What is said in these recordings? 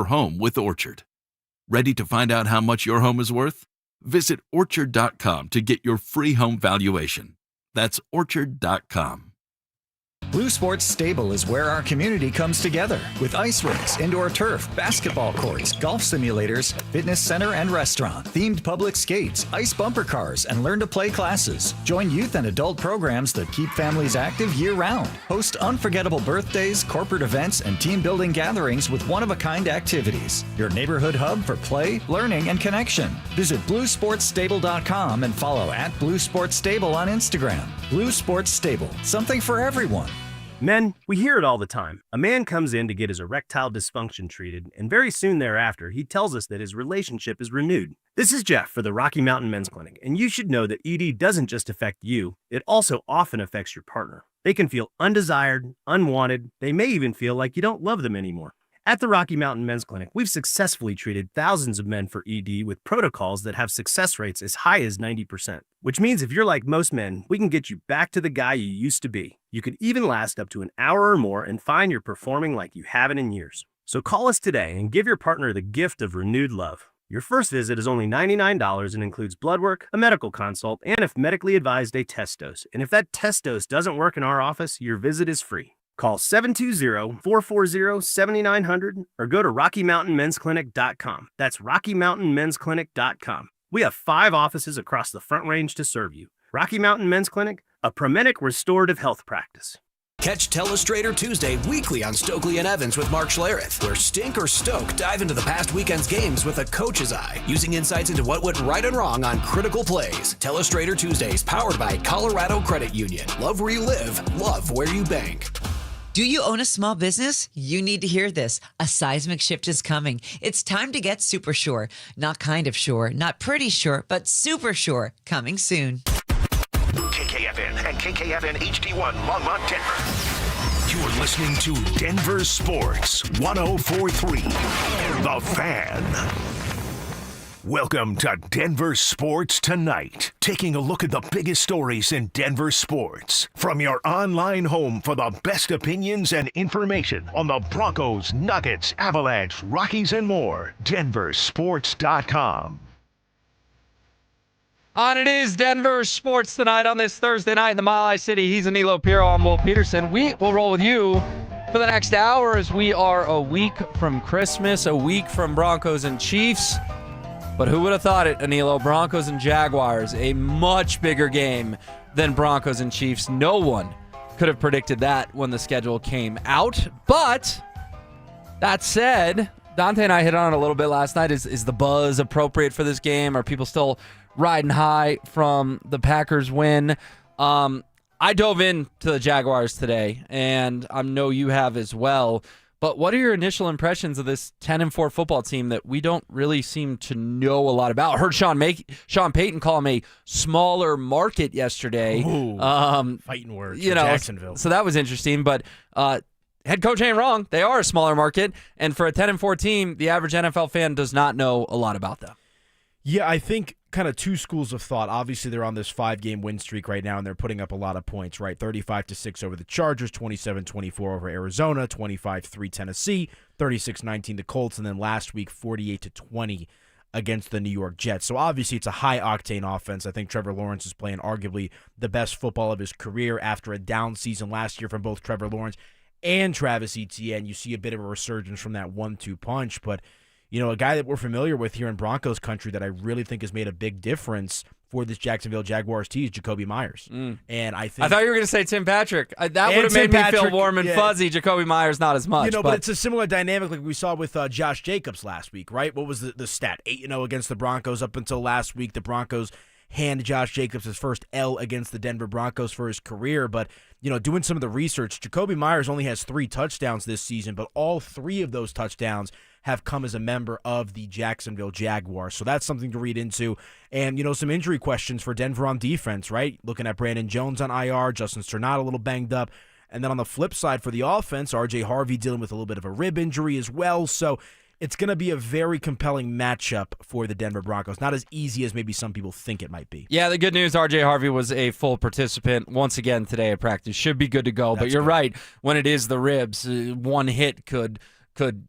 your home with Orchard. Ready to find out how much your home is worth? Visit Orchard.com to get your free home valuation. That's Orchard.com. Blue Sports Stable is where our community comes together with ice rinks, indoor turf, basketball courts, golf simulators, fitness center and restaurant, themed public skates, ice bumper cars, and learn-to-play classes. Join youth and adult programs that keep families active year-round. Host unforgettable birthdays, corporate events, and team-building gatherings with one-of-a-kind activities. Your neighborhood hub for play, learning, and connection. Visit BlueSportsStable.com and follow @BlueSportsStable on Instagram. Blue Sports Stable, something for everyone. Men, we hear it all the time. A man comes in to get his erectile dysfunction treated, and very soon thereafter, he tells us that his relationship is renewed. This is Jeff for the Rocky Mountain Men's Clinic, and you should know that ED doesn't just affect you, it also often affects your partner. They can feel undesired, unwanted, they may even feel like you don't love them anymore. At the Rocky Mountain Men's Clinic, we've successfully treated thousands of men for ED with protocols that have success rates as high as 90%. Which means if you're like most men, we can get you back to the guy you used to be. You could even last up to an hour or more and find you're performing like you haven't in years. So call us today and give your partner the gift of renewed love. Your first visit is only $99 and includes blood work, a medical consult, and if medically advised, a test dose. And if that test dose doesn't work in our office, your visit is free. Call 720-440-7900 or go to RockyMountainMen'sClinic.com. That's RockyMountainMen'sClinic.com. We have 5 offices across the Front Range to serve you. Rocky Mountain Men's Clinic, a Promenic restorative health practice. Catch Telestrator Tuesday weekly on Stokely and Evans with Mark Schlereth, where Stink or Stoke dive into the past weekend's games with a coach's eye, using insights into what went right and wrong on critical plays. Telestrator Tuesdays, powered by Colorado Credit Union. Love where you live, love where you bank. Do you own a small business? You need to hear this. A seismic shift is coming. It's time to get super sure. Not kind of sure, not pretty sure, but super sure. Coming soon. KKFN and KKFN HD1 Longmont, Denver. You're listening to Denver Sports 104.3. The Fan. Welcome to Denver Sports Tonight, taking a look at the biggest stories in Denver sports. From your online home for the best opinions and information on the Broncos, Nuggets, Avalanche, Rockies, and more, DenverSports.com. On it is Denver Sports Tonight on this Thursday night in the Mile High City. He's Anilo Pirro. I'm Will Peterson. We will roll with you for the next hour as we are a week from Christmas, a week from Broncos and Chiefs. But who would have thought it, Anilo? Broncos and Jaguars, a much bigger game than Broncos and Chiefs. No one could have predicted that when the schedule came out. But that said, Dante and I hit on it a little bit last night. Is the buzz appropriate for this game? Are people still riding high from the Packers win? I dove into the Jaguars today, and I know you have as well. But what are your initial impressions of this 10-4 football team that we don't really seem to know a lot about? I heard Sean Payton call them a smaller market yesterday. Ooh, fighting words for Jacksonville. So that was interesting. But head coach ain't wrong. They are a smaller market. And for a 10-4 team, the average NFL fan does not know a lot about them. Yeah, I think kind of two schools of thought. Obviously, they're on this 5-game win streak right now, and they're putting up a lot of points, right? 35-6 over the Chargers, 27-24 over Arizona, 25-3 Tennessee, 36-19 the Colts, and then last week, 48-20 against the New York Jets. So obviously, it's a high-octane offense. I think Trevor Lawrence is playing arguably the best football of his career after a down season last year from both Trevor Lawrence and Travis Etienne. You see a bit of a resurgence from that 1-2 punch, but you know, a guy that we're familiar with here in Broncos country that I really think has made a big difference for this Jacksonville Jaguars team is Jacoby Myers. And I thought you were going to say Tim Patrick. That would have made me feel warm and fuzzy. Jacoby Myers, not as much. You know, but it's a similar dynamic like we saw with Josh Jacobs last week, right? What was the stat? 8-0 against the Broncos up until last week. The Broncos hand Josh Jacobs his first L against the Denver Broncos for his career. But, you know, doing some of the research, Jacoby Myers only has 3 touchdowns this season, but all 3 of those touchdowns have come as a member of the Jacksonville Jaguars. So that's something to read into. And, you know, some injury questions for Denver on defense, right? Looking at Brandon Jones on IR, Justin Sternat a little banged up. And then on the flip side for the offense, R.J. Harvey dealing with a little bit of a rib injury as well. So it's going to be a very compelling matchup for the Denver Broncos. Not as easy as maybe some people think it might be. Yeah, the good news, R.J. Harvey was a full participant once again today at practice. Should be good to go. But you're right. When it is the ribs, one hit could could,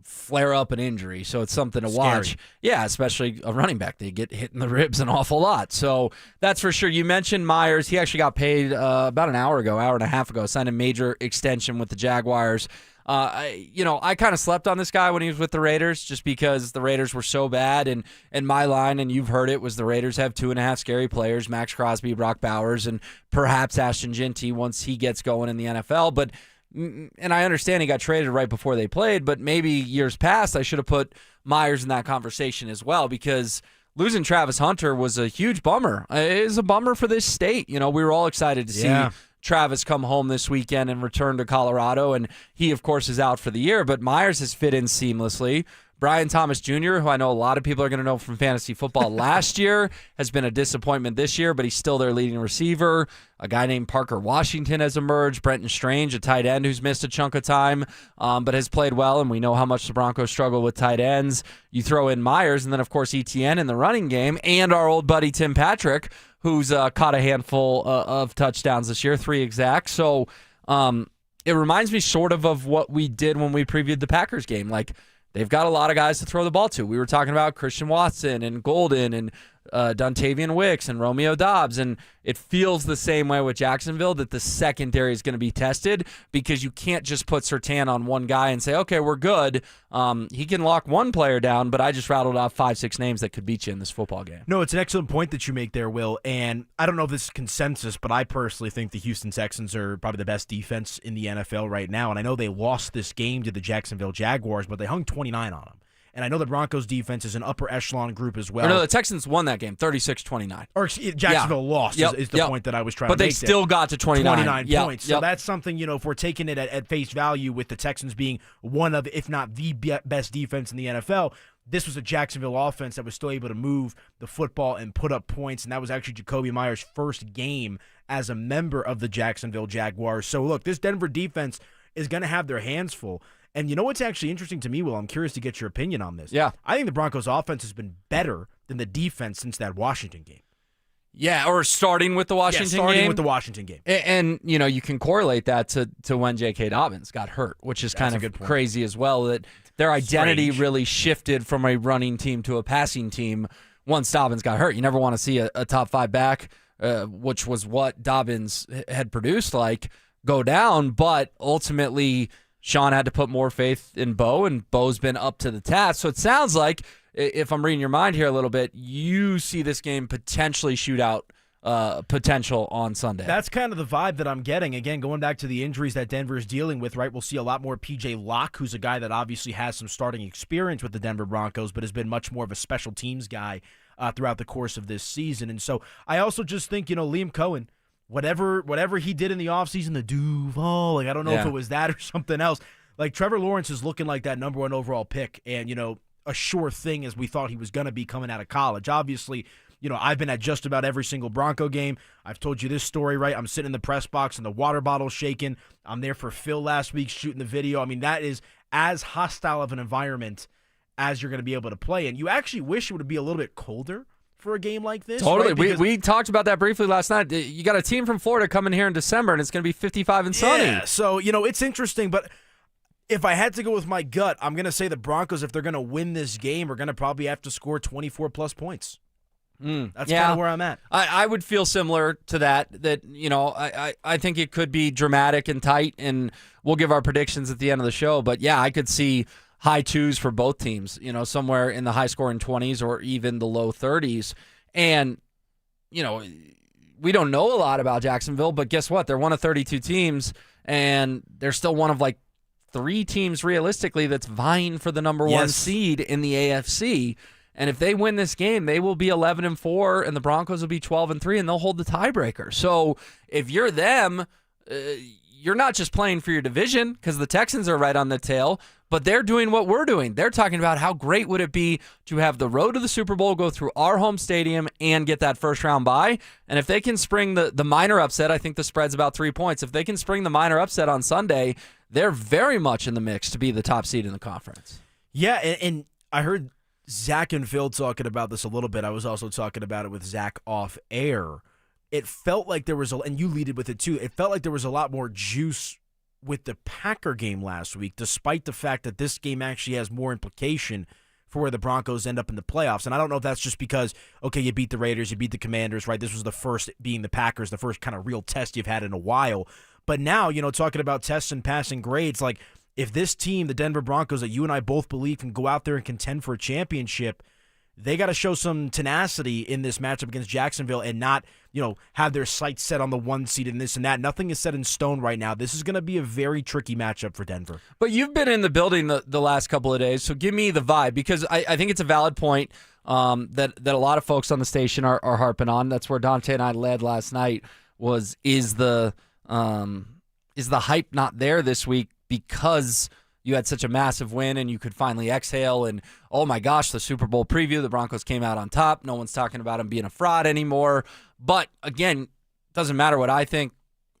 flare up an injury. So it's something to watch. Yeah, especially a running back. They get hit in the ribs an awful lot. So that's for sure. You mentioned Myers. He actually got paid about an hour and a half ago, signed a major extension with the Jaguars. I kind of slept on this guy when he was with the Raiders just because the Raiders were so bad. And my line, and you've heard it, was the Raiders have 2.5 scary players, Max Crosby, Brock Bowers, and perhaps Ashton Ginty once he gets going in the NFL. And I understand he got traded right before they played, but maybe years past I should have put Myers in that conversation as well, because losing Travis Hunter was a huge bummer. It was a bummer for this state. We were all excited to see Travis come home this weekend and return to Colorado, and he, of course, is out for the year, but Myers has fit in seamlessly. Brian Thomas Jr., who I know a lot of people are going to know from fantasy football last year, has been a disappointment this year, but he's still their leading receiver. A guy named Parker Washington has emerged. Brenton Strange, a tight end who's missed a chunk of time, but has played well, and we know how much the Broncos struggle with tight ends. You throw in Myers, and then, of course, ETN in the running game, and our old buddy Tim Patrick, who's caught a handful of touchdowns this year, 3 exact. So it reminds me sort of what we did when we previewed the Packers game. Like, they've got a lot of guys to throw the ball to. We were talking about Christian Watson and Golden and Dontavian Wicks and Romeo Doubs, and it feels the same way with Jacksonville, that the secondary is going to be tested, because you can't just put Surtain on one guy and say, okay, we're good. He can lock one player down, but I just rattled off 5-6 names that could beat you in this football game. No, it's an excellent point that you make there, Will, and I don't know if this is consensus, but I personally think the Houston Texans are probably the best defense in the NFL right now, and I know they lost this game to the Jacksonville Jaguars, but they hung 29 on them. And I know the Broncos defense is an upper echelon group as well. No, the Texans won that game, 36-29. Or Jacksonville lost is the point that I was trying to make. But they still got to 29 points. So that's something, if we're taking it at face value, with the Texans being one of, if not the best defense in the NFL, this was a Jacksonville offense that was still able to move the football and put up points, and that was actually Jacoby Myers' first game as a member of the Jacksonville Jaguars. So, look, this Denver defense is going to have their hands full. And you know what's actually interesting to me, Will? I'm curious to get your opinion on this. Yeah. I think the Broncos' offense has been better than the defense since that Washington game. Yeah, or starting with the Washington game. Starting with the Washington game. And you can correlate that to when J.K. Dobbins got hurt, which is kind of crazy as well, that their identity really shifted from a running team to a passing team once Dobbins got hurt. You never want to see a top 5 back, which was what Dobbins had produced, go down, but ultimately Sean had to put more faith in Bo, and Bo's been up to the task. So it sounds like, if I'm reading your mind here a little bit, you see this game potentially shootout potential on Sunday. That's kind of the vibe that I'm getting. Again, going back to the injuries that Denver is dealing with, right? We'll see a lot more P.J. Locke, who's a guy that obviously has some starting experience with the Denver Broncos, but has been much more of a special teams guy throughout the course of this season. And so I also just think, Liam Cohen, whatever he did in the offseason, the Duval, I don't know if it was that or something else. Trevor Lawrence is looking like that number 1 overall pick, and, a sure thing as we thought he was going to be coming out of college. Obviously, I've been at just about every single Bronco game. I've told you this story, right? I'm sitting in the press box and the water bottle's shaking. I'm there for Phil last week shooting the video. I mean, that is as hostile of an environment as you're going to be able to play. And you actually wish it would be a little bit colder for a game like this. Totally. Right? We talked about that briefly last night. You got a team from Florida coming here in December, and it's going to be 55 and sunny. Yeah, so, it's interesting, but if I had to go with my gut, I'm going to say the Broncos, if they're going to win this game, are going to probably have to score 24-plus points. That's kind of where I'm at. I would feel similar to that, I think it could be dramatic and tight, and we'll give our predictions at the end of the show. But, yeah, I could see high 2s for both teams, somewhere in the high-scoring 20s or even the low 30s. And, we don't know a lot about Jacksonville, but guess what? They're one of 32 teams, and they're still one of, 3 teams realistically that's vying for the number 1 seed in the AFC. And if they win this game, they will be 11-4, and the Broncos will be 12-3, and they'll hold the tiebreaker. So if you're them, you're not just playing for your division, because the Texans are right on the tail, but they're doing what we're doing. They're talking about how great would it be to have the road to the Super Bowl go through our home stadium and get that first-round bye. And if they can spring the minor upset, I think the spread's about 3 points. If they can spring the minor upset on Sunday, they're very much in the mix to be the top seed in the conference. Yeah, and I heard Zach and Phil talking about this a little bit. I was also talking about it with Zach off air. It felt like there was and you leaded with it too, it felt like there was a lot more juice with the Packer game last week, despite the fact that this game actually has more implication for where the Broncos end up in the playoffs. And I don't know if that's just because, okay, you beat the Raiders, you beat the Commanders, right? This was the first, being the Packers, the first kind of real test you've had in a while. But now, talking about tests and passing grades, like if this team, the Denver Broncos, that you and I both believe can go out there and contend for a championship, they got to show some tenacity in this matchup against Jacksonville and not, have their sights set on the 1 seed and this and that. Nothing is set in stone right now. This is going to be a very tricky matchup for Denver. But you've been in the building the last couple of days, so give me the vibe, because I think it's a valid point that a lot of folks on the station are harping on. That's where Dante and I led last night, is the hype not there this week because you had such a massive win and you could finally exhale, and oh my gosh, the Super Bowl preview, the Broncos came out on top. No one's talking about them being a fraud anymore. But again, it doesn't matter what I think,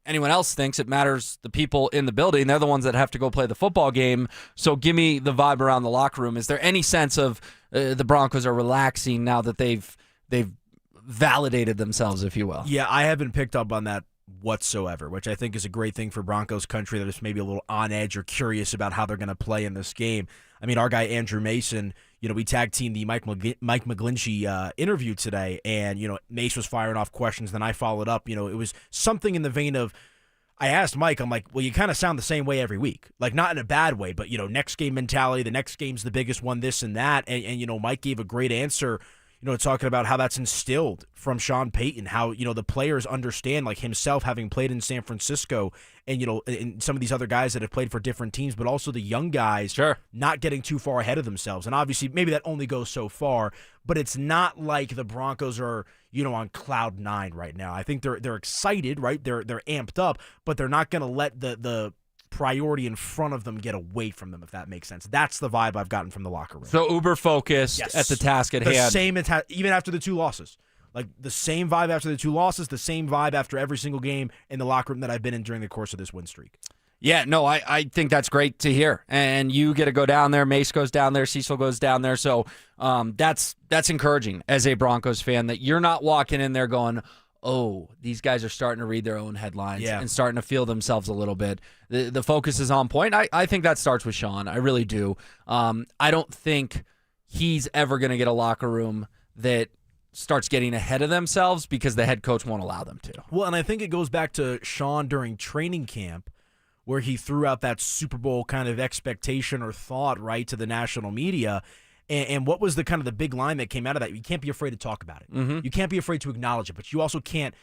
anyone else thinks. It matters the people in the building. They're the ones that have to go play the football game. So give me the vibe around the locker room. Is there any sense of the Broncos are relaxing now that they've validated themselves, if you will? Yeah, I haven't picked up on that whatsoever, which I think is a great thing for Broncos country, that is maybe a little on edge or curious about how they're going to play in this game. I mean, our guy Andrew Mason, we tag teamed the Mike McGlinchey interview today, and Mace was firing off questions, then I followed up. It was something in the vein of, I asked Mike, I'm like, well, you kind of sound the same way every week, like not in a bad way, but next game mentality, the next game's the biggest one, this and that, and Mike gave a great answer, talking about how that's instilled from Sean Payton, how, the players understand, like himself having played in San Francisco and, and some of these other guys that have played for different teams, but also the young guys not getting too far ahead of themselves. And obviously maybe that only goes so far, but it's not like the Broncos are, on cloud 9 right now. I think they're excited, right? They're amped up, but they're not going to let the priority in front of them get away from them, if that makes sense. That's the vibe I've gotten from the locker room. So uber focused at the task at hand. The same, even after the 2 losses. Like the same vibe after the 2 losses, the same vibe after every single game in the locker room that I've been in during the course of this win streak. Yeah, no, I think that's great to hear. And you get to go down there. Mace goes down there. Cecil goes down there. So that's encouraging as a Broncos fan, that you're not walking in there going, oh, these guys are starting to read their own headlines and starting to feel themselves a little bit. The focus is on point. I think that starts with Sean. I really do. I don't think he's ever going to get a locker room that starts getting ahead of themselves because the head coach won't allow them to. Well, and I think it goes back to Sean during training camp, where he threw out that Super Bowl kind of expectation or thought, right, to the national media. And what was the kind of the big line that came out of that? You can't be afraid to talk about it. Mm-hmm. You can't be afraid to acknowledge it, but you also can't,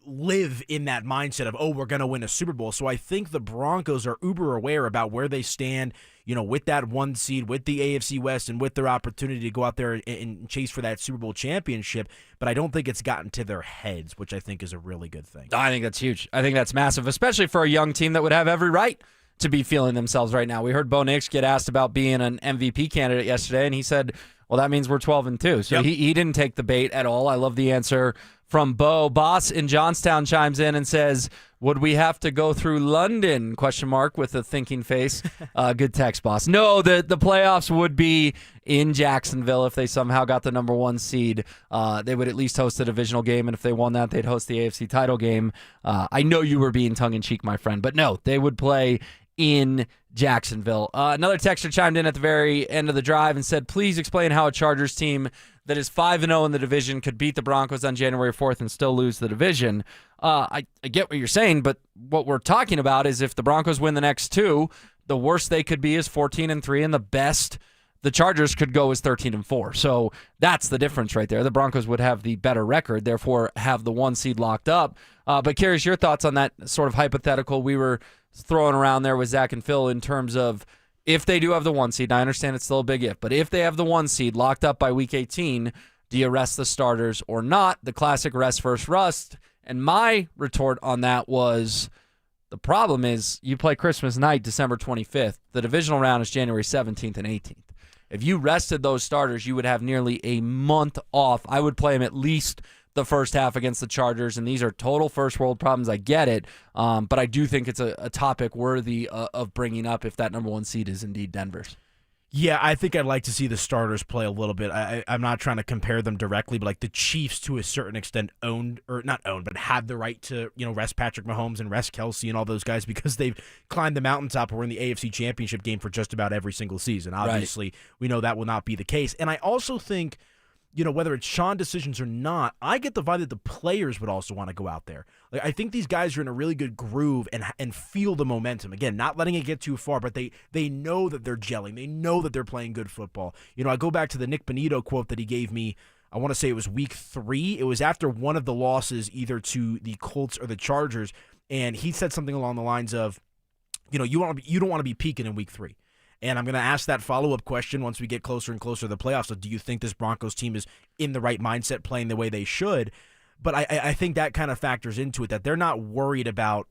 live in that mindset of, oh, we're going to win a Super Bowl. So I think the Broncos are uber aware about where they stand, with that 1 seed, with the AFC West, and with their opportunity to go out there and chase for that Super Bowl championship. But I don't think it's gotten to their heads, which I think is a really good thing. I think that's huge. I think that's massive, especially for a young team that would have every right to be feeling themselves right now. We heard Bo Nix get asked about being an MVP candidate yesterday, and he said, well, that means we're 12-2. So he didn't take the bait at all. I love the answer from Bo. Boss in Johnstown chimes in and says, would we have to go through London? ? With a thinking face. Good text, Boss. No, the playoffs would be in Jacksonville if they somehow got the number 1 seed. They would at least host a divisional game, and if they won that, they'd host the AFC title game. I know you were being tongue-in-cheek, my friend, but no, they would play in Jacksonville. Another texter chimed in at the very end of the drive and said, please explain how a Chargers team that is 5-0 in the division could beat the Broncos on January 4th and still lose the division. I get what you're saying, but what we're talking about is if the Broncos win the next 2, the worst they could be is 14-3, and the best the Chargers could go is 13-4. So that's the difference right there. The Broncos would have the better record, therefore have the 1 seed locked up. But curious your thoughts on that sort of hypothetical we were throwing around there with Zach and Phil in terms of if they do have the 1 seed. I understand it's still a big if, but if they have the 1 seed locked up by week 18, do you rest the starters or not? The classic rest versus rust. And my retort on that was, the problem is you play Christmas night, December 25th. The divisional round is January 17th and 18th. If you rested those starters, you would have nearly a month off. I would play them at least the first half against the Chargers, and these are total first world problems. I get it, but I do think it's a topic worthy of bringing up if that number 1 seed is indeed Denver's. Yeah, I think I'd like to see the starters play a little bit. I'm not trying to compare them directly, but like the Chiefs to a certain extent but had the right to, rest Patrick Mahomes and rest Kelsey and all those guys because they've climbed the mountaintop or in the AFC Championship game for just about every single season. Obviously, we know that will not be the case. And I also think, whether it's Sean decisions or not, I get the vibe that the players would also want to go out there. Like, I think these guys are in a really good groove and feel the momentum. Again, not letting it get too far, but they know that they're gelling. They know that they're playing good football. I go back to the Nick Bonito quote that he gave me. I want to say it was week 3. It was after one of the losses, either to the Colts or the Chargers, and he said something along the lines of, you don't want to be peaking in week 3. And I'm going to ask that follow-up question once we get closer and closer to the playoffs. So do you think this Broncos team is in the right mindset, playing the way they should? But I think that kind of factors into it, that they're not worried about,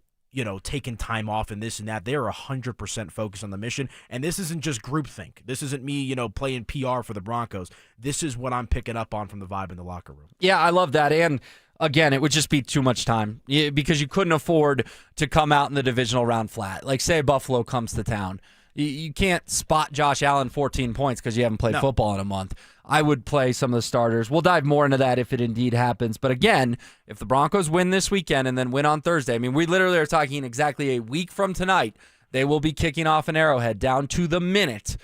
taking time off and this and that. They're 100% focused on the mission. And this isn't just groupthink. This isn't me, playing PR for the Broncos. This is what I'm picking up on from the vibe in the locker room. Yeah, I love that. And again, it would just be too much time because you couldn't afford to come out in the divisional round flat. Like, say Buffalo comes to town. You can't spot Josh Allen 14 points because you haven't played football in a month. I would play some of the starters. We'll dive more into that if it indeed happens. But again, if the Broncos win this weekend and then win on Thursday, we literally are talking exactly a week from tonight, they will be kicking off an Arrowhead down to the minute.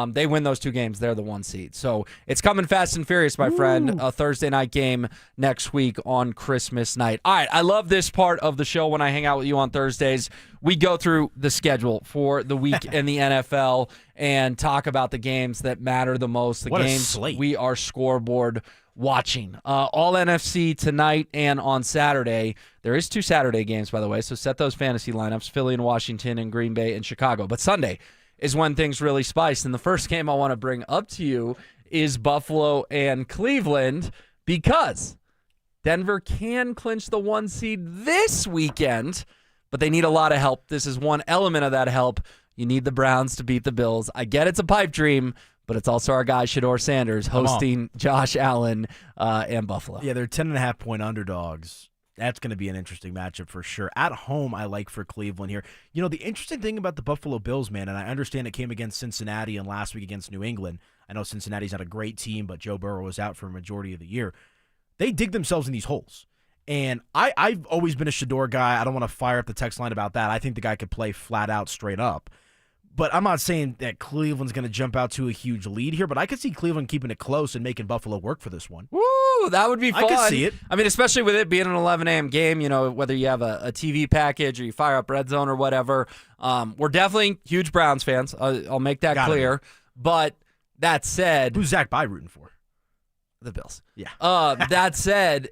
They win those 2 games, they're the 1 seed. So it's coming fast and furious, my friend. A Thursday night game next week on Christmas night. All right, I love this part of the show when I hang out with you on Thursdays. We go through the schedule for the week in the NFL and talk about the games that matter the most, the games we are scoreboard watching. All NFC tonight and on Saturday. There is 2 Saturday games, by the way, so set those fantasy lineups, Philly and Washington and Green Bay and Chicago. But Sunday is when things really spice. And the first game I want to bring up to you is Buffalo and Cleveland, because Denver can clinch the 1 seed this weekend, but they need a lot of help. This is one element of that help. You need the Browns to beat the Bills. I get it's a pipe dream, but it's also our guy Shedeur Sanders hosting Josh Allen and Buffalo. Yeah, they're 10.5-point underdogs. That's going to be an interesting matchup for sure. At home, I like for Cleveland here. The interesting thing about the Buffalo Bills, man, and I understand it came against Cincinnati and last week against New England. I know Cincinnati's not a great team, but Joe Burrow was out for a majority of the year. They dig themselves in these holes. And I've always been a Shedeur guy. I don't want to fire up the text line about that. I think the guy could play flat out straight up. But I'm not saying that Cleveland's going to jump out to a huge lead here, but I could see Cleveland keeping it close and making Buffalo work for this one. Woo, that would be fun. I could see it. Especially with it being an 11 a.m. game, whether you have a TV package or you fire up Red Zone or whatever. We're definitely huge Browns fans. I'll make that clear. But that said... Who's Zach Bye rooting for? The Bills. Yeah. That said...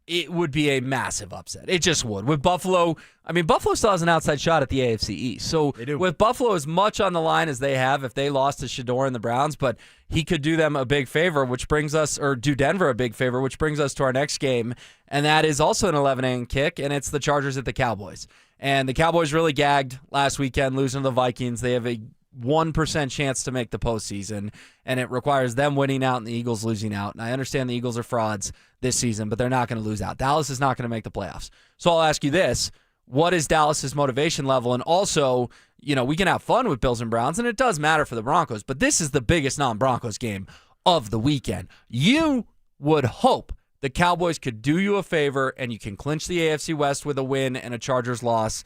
It would be a massive upset. It just would. With Buffalo, Buffalo still has an outside shot at the AFC East. So with Buffalo as much on the line as they have, if they lost to Shedeur and the Browns, but he could do them a big favor, do Denver a big favor, which brings us to our next game, and that is also an 11 a.m. kick, and it's the Chargers at the Cowboys. And the Cowboys really gagged last weekend, losing to the Vikings. They have a 1% chance to make the postseason, and it requires them winning out and the Eagles losing out. And I understand the Eagles are frauds this season, but they're not going to lose out. Dallas is not going to make the playoffs. So I'll ask you this. What is Dallas's motivation level? And also, we can have fun with Bills and Browns, and it does matter for the Broncos, but this is the biggest non-Broncos game of the weekend. You would hope the Cowboys could do you a favor and you can clinch the AFC West with a win and a Chargers loss.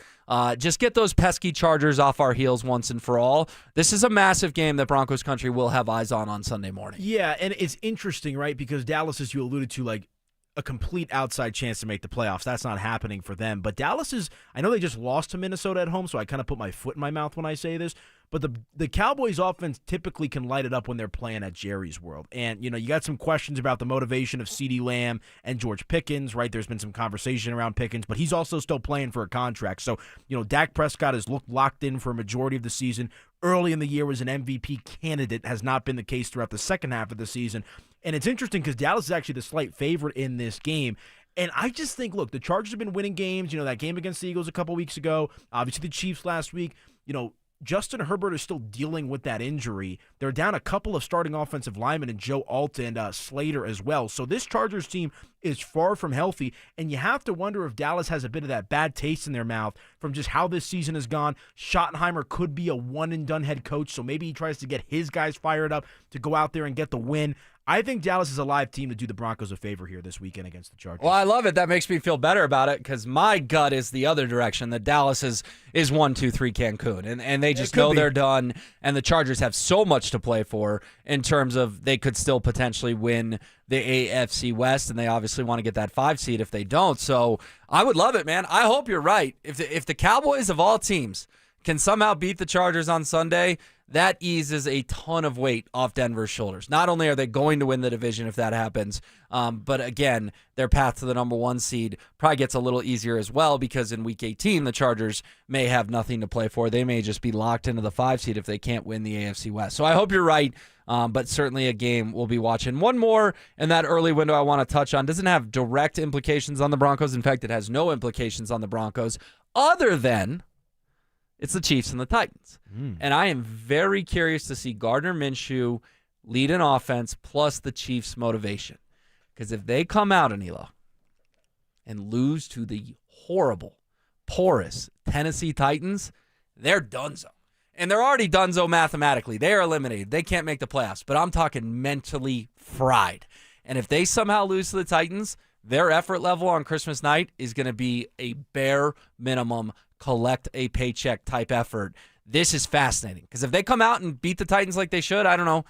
Just get those pesky Chargers off our heels once and for all. This is a massive game that Broncos country will have eyes on Sunday morning. Yeah, and it's interesting, right? Because Dallas, as you alluded to, like a complete outside chance to make the playoffs. That's not happening for them. But Dallas is, I know they just lost to Minnesota at home, so I kind of put my foot in my mouth when I say this. But the Cowboys offense typically can light it up when they're playing at Jerry's World. And, you got some questions about the motivation of CeeDee Lamb and George Pickens, right? There's been some conversation around Pickens, but he's also still playing for a contract. So, Dak Prescott has looked locked in for a majority of the season. Early in the year was an MVP candidate, has not been the case throughout the second half of the season. And it's interesting because Dallas is actually the slight favorite in this game. And I just think, look, the Chargers have been winning games. That game against the Eagles a couple weeks ago, obviously the Chiefs last week. Justin Herbert is still dealing with that injury. They're down a couple of starting offensive linemen in Joe Alt and Slater as well. So this Chargers team is far from healthy, and you have to wonder if Dallas has a bit of that bad taste in their mouth from just how this season has gone. Schottenheimer could be a one-and-done head coach, so maybe he tries to get his guys fired up to go out there and get the win. I think Dallas is a live team to do the Broncos a favor here this weekend against the Chargers. Well, I love it. That makes me feel better about it because my gut is the other direction, that Dallas is 1-2-3 Cancun, and they just know they're done, and the Chargers have so much to play for in terms of they could still potentially win the AFC West, and they obviously want to get that 5 seed if they don't. So I would love it, man. I hope you're right. If the Cowboys of all teams can somehow beat the Chargers on Sunday, that eases a ton of weight off Denver's shoulders. Not only are they going to win the division if that happens, but again, their path to the number 1 seed probably gets a little easier as well, because in Week 18, the Chargers may have nothing to play for. They may just be locked into the 5 seed if they can't win the AFC West. So I hope you're right, but certainly a game we'll be watching. One more in that early window I want to touch on. Doesn't have direct implications on the Broncos. In fact, it has no implications on the Broncos other than it's the Chiefs and the Titans. And I am very curious to see Gardner Minshew lead an offense plus the Chiefs' motivation. Because if they come out, Anilo, and lose to the horrible, porous Tennessee Titans, they're donezo. And they're already donezo mathematically. They are eliminated. They can't make the playoffs. But I'm talking mentally fried. And if they somehow lose to the Titans, their effort level on Christmas night is going to be a bare minimum collect a paycheck type effort. This is fascinating because if they come out and beat the Titans like they should, I don't know,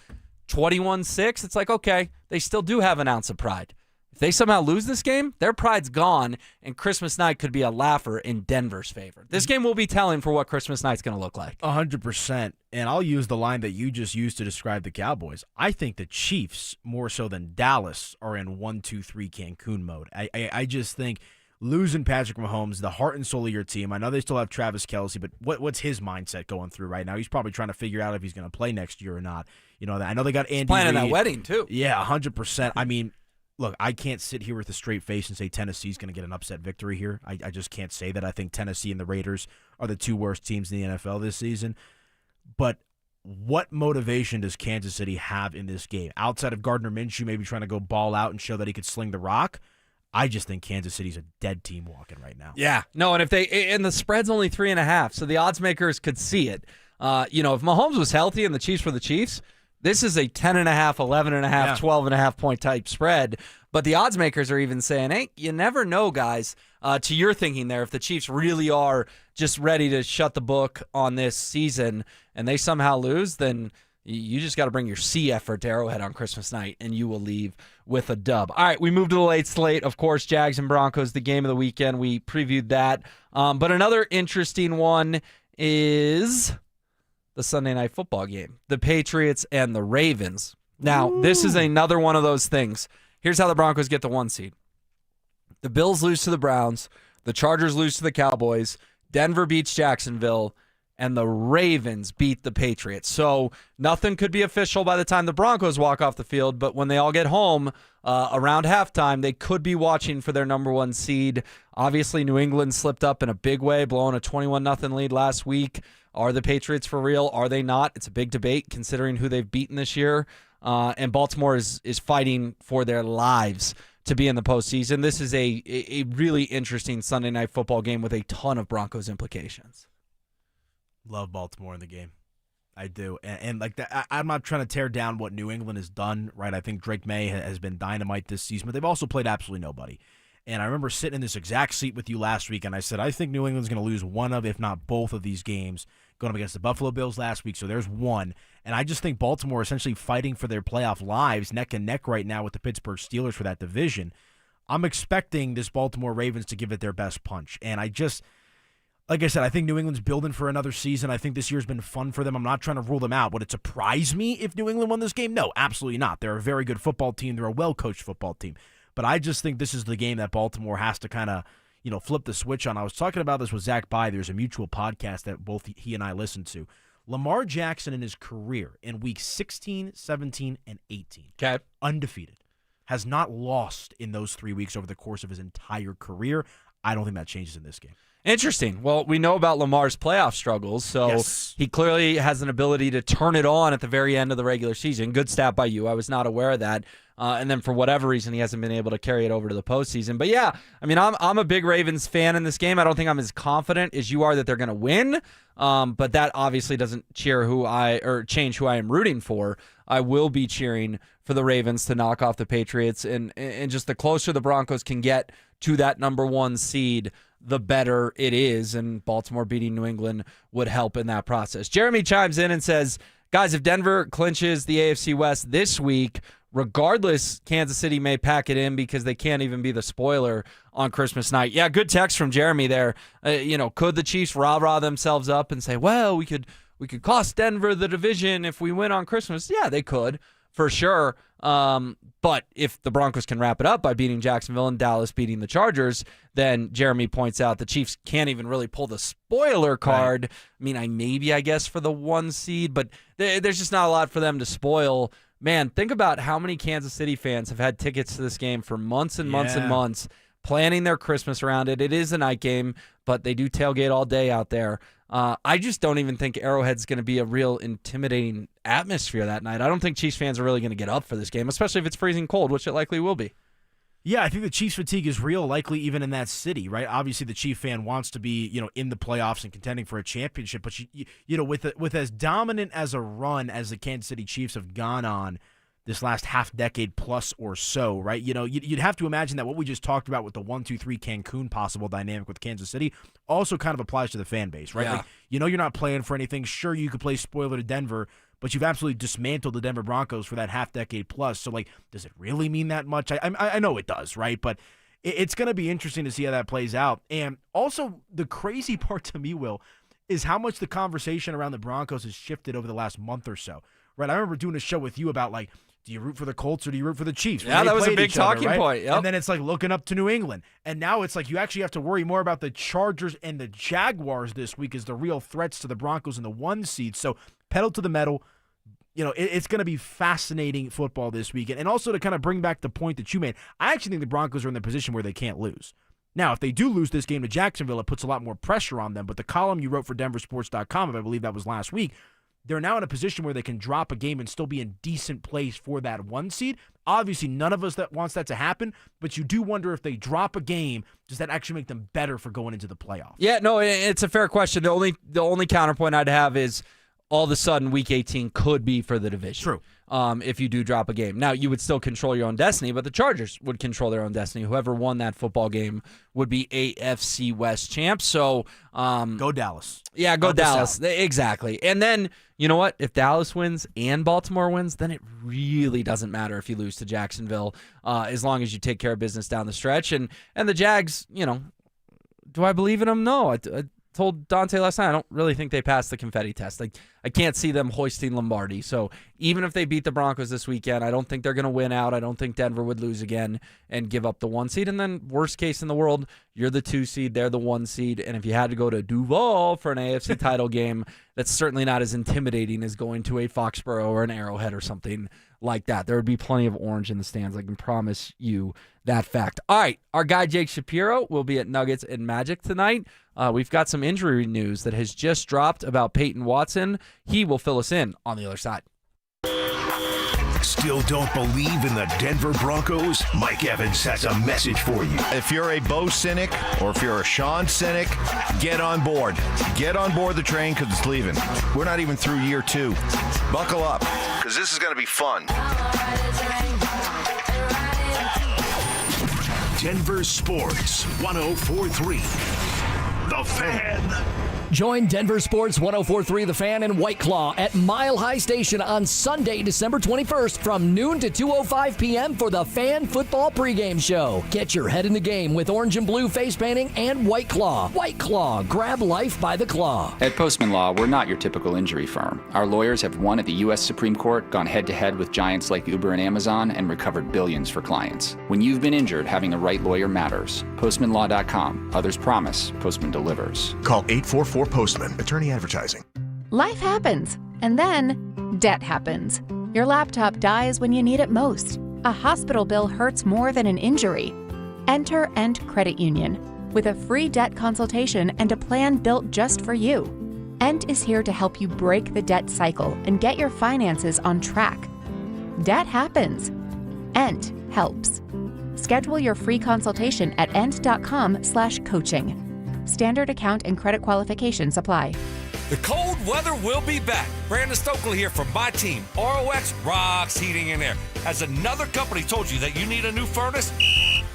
21-6, it's like, okay, they still do have an ounce of pride. If they somehow lose this game, their pride's gone, and Christmas night could be a laugher in Denver's favor. This game will be telling for what Christmas night's going to look like. 100%. And I'll use the line that you just used to describe the Cowboys. I think the Chiefs, more so than Dallas, are in 1-2-3 Cancun mode. I just think losing Patrick Mahomes, the heart and soul of your team. I know they still have Travis Kelce, but what's his mindset going through right now? He's probably trying to figure out if he's going to play next year or not. You know, I know they got Andy planning Reid. that wedding too. Yeah, 100%. I mean, look, I can't sit here with a straight face and say Tennessee's going to get an upset victory here. I just can't say that. I think Tennessee and the Raiders are the 2 worst teams in the NFL this season. But what motivation does Kansas City have in this game? Outside of Gardner Minshew maybe trying to go ball out and show that he could sling the rock, I just think Kansas City's a dead team walking right now. Yeah. No, and the spread's only 3.5, so the odds makers could see it. If Mahomes was healthy and the Chiefs were the Chiefs, this is a 10.5, 11.5, 12.5 point type spread. But the odds makers are even saying, hey, you never know, guys, to your thinking there, if the Chiefs really are just ready to shut the book on this season and they somehow lose, then you just got to bring your C effort to Arrowhead on Christmas night, and you will leave with a dub. All right, we move to the late slate. Of course, Jags and Broncos, the game of the weekend. We previewed that. But another interesting one is the Sunday night football game, the Patriots and the Ravens. Now, this is another one of those things. Here's how the Broncos get the 1 seed. The Bills lose to the Browns. The Chargers lose to the Cowboys. Denver beats Jacksonville. And the Ravens beat the Patriots. So nothing could be official by the time the Broncos walk off the field, but when they all get home around halftime, they could be watching for their number 1 seed. Obviously, New England slipped up in a big way, blowing a 21-0 lead last week. Are the Patriots for real? Are they not? It's a big debate considering who they've beaten this year. And Baltimore is fighting for their lives to be in the postseason. This is a really interesting Sunday night football game with a ton of Broncos implications. Love Baltimore in the game. I do. And like that, I'm not trying to tear down what New England has done, right? I think Drake May has been dynamite this season, but they've also played absolutely nobody. And I remember sitting in this exact seat with you last week, and I said, I think New England's going to lose one of, if not both of these games, going up against the Buffalo Bills last week. So there's one. And I just think Baltimore essentially fighting for their playoff lives neck and neck right now with the Pittsburgh Steelers for that division. I'm expecting this Baltimore Ravens to give it their best punch. And like I said, I think New England's building for another season. I think this year's been fun for them. I'm not trying to rule them out. Would it surprise me if New England won this game? No, absolutely not. They're a very good football team. They're a well-coached football team. But I just think this is the game that Baltimore has to kind of, flip the switch on. I was talking about this with Zach By. There's a mutual podcast that both he and I listen to. Lamar Jackson in his career in weeks 16, 17, and 18, undefeated, has not lost in those 3 weeks over the course of his entire career. I don't think that changes in this game. Interesting. Well, we know about Lamar's playoff struggles, so Yes. he clearly has an ability to turn it on at the very end of the regular season. Good stat by you. I was not aware of that. And then for whatever reason, he hasn't been able to carry it over to the postseason. But yeah, I mean, I'm a big Ravens fan in this game. I don't think I'm as confident as you are that they're going to win. But that obviously doesn't change who I am rooting for. I will be cheering for the Ravens to knock off the Patriots, and just the closer the Broncos can get to that number 1 seed, the better it is, and Baltimore beating New England would help in that process. Jeremy chimes in and says, guys, if Denver clinches the AFC West this week, regardless, Kansas City may pack it in because they can't even be the spoiler on Christmas night. Yeah, good text from Jeremy there. Could the Chiefs rah-rah themselves up and say, well, we could cost Denver the division if we win on Christmas? Yeah, they could, for sure. But if the Broncos can wrap it up by beating Jacksonville and Dallas beating the Chargers, then Jeremy points out the Chiefs can't even really pull the spoiler card. Right. I mean, I guess for the 1 seed, but there's just not a lot for them to spoil. Man, think about how many Kansas City fans have had tickets to this game for months and months and months, planning their Christmas around it. It is a night game, but they do tailgate all day out there. I just don't even think Arrowhead's going to be a real intimidating atmosphere that night. I don't think Chiefs fans are really going to get up for this game, especially if it's freezing cold, which it likely will be. Yeah, I think the Chiefs fatigue is real, likely even in that city, right? Obviously, the Chief fan wants to be, in the playoffs and contending for a championship, but with as dominant as a run as the Kansas City Chiefs have gone on this last half decade plus or so, right? You'd have to imagine that what we just talked about with the 1-2-3 Cancun possible dynamic with Kansas City also kind of applies to the fan base, right? Yeah. Like, you're not playing for anything. Sure, you could play spoiler to Denver, but you've absolutely dismantled the Denver Broncos for that half decade plus. So, does it really mean that much? I know it does, right? But it's going to be interesting to see how that plays out. And also, the crazy part to me, Will, is how much the conversation around the Broncos has shifted over the last month or so, right? I remember doing a show with you about, do you root for the Colts or do you root for the Chiefs? Yeah, that was a big talking point. Yep. And then it's looking up to New England. And now it's you actually have to worry more about the Chargers and the Jaguars this week as the real threats to the Broncos in the 1 seed. So pedal to the metal. It's going to be fascinating football this weekend. And also to kind of bring back the point that you made, I actually think the Broncos are in the position where they can't lose. Now, if they do lose this game to Jacksonville, it puts a lot more pressure on them. But the column you wrote for DenverSports.com, I believe that was last week, they're now in a position where they can drop a game and still be in decent place for that 1 seed. Obviously, none of us that wants that to happen, but you do wonder if they drop a game, does that actually make them better for going into the playoffs? Yeah, no, it's a fair question. The only counterpoint I'd have is all of a sudden Week 18 could be for the division. True. If you do drop a game. Now, you would still control your own destiny, but the Chargers would control their own destiny. Whoever won that football game would be AFC West champs. So, go Dallas. Yeah, go Dallas. Exactly. And then, you know what? If Dallas wins and Baltimore wins, then it really doesn't matter if you lose to Jacksonville, as long as you take care of business down the stretch. And the Jags, do I believe in them? No. I told Dante last night, I don't really think they passed the confetti test. I can't see them hoisting Lombardi. So even if they beat the Broncos this weekend, I don't think they're going to win out. I don't think Denver would lose again and give up the 1 seed. And then worst case in the world, you're the 2 seed, they're the 1 seed. And if you had to go to Duval for an AFC title game, that's certainly not as intimidating as going to a Foxborough or an Arrowhead or something like that. There would be plenty of orange in the stands. I can promise you that fact. All right, our guy Jake Shapiro will be at Nuggets and Magic tonight. We've got some injury news that has just dropped about Payton Watson. He will fill us in on the other side. Still don't believe in the Denver Broncos? Mike Evans has a message for you. If you're a Bo Cynic or if you're a Sean Cynic, get on board. Get on board the train because it's leaving. We're not even through year 2. Buckle up because this is going to be fun. Denver Sports 104.3. The Fan. Join Denver Sports 104.3 The Fan and White Claw at Mile High Station on Sunday, December 21st from noon to 2:05 p.m. for the Fan Football Pregame Show. Get your head in the game with orange and blue face painting and White Claw. White Claw, grab life by the claw. At Postman Law, we're not your typical injury firm. Our lawyers have won at the U.S. Supreme Court, gone head-to-head with giants like Uber and Amazon, and recovered billions for clients. When you've been injured, having a right lawyer matters. PostmanLaw.com. Others promise. Postman delivers. Call 844-POSTMAN. Attorney advertising. Life happens, and then debt happens. Your laptop dies when you need it most. A hospital bill hurts more than an injury. Enter End Credit Union. with a free debt consultation and a plan built just for you. Ent is here to help you break the debt cycle and get your finances on track. Debt happens. Ent helps. Schedule your free consultation at ent.com/coaching. Standard account and credit qualifications apply. The cold weather will be back. Brandon Stokely here from my team, ROX Rocks Heating and Air. Has another company told you that you need a new furnace?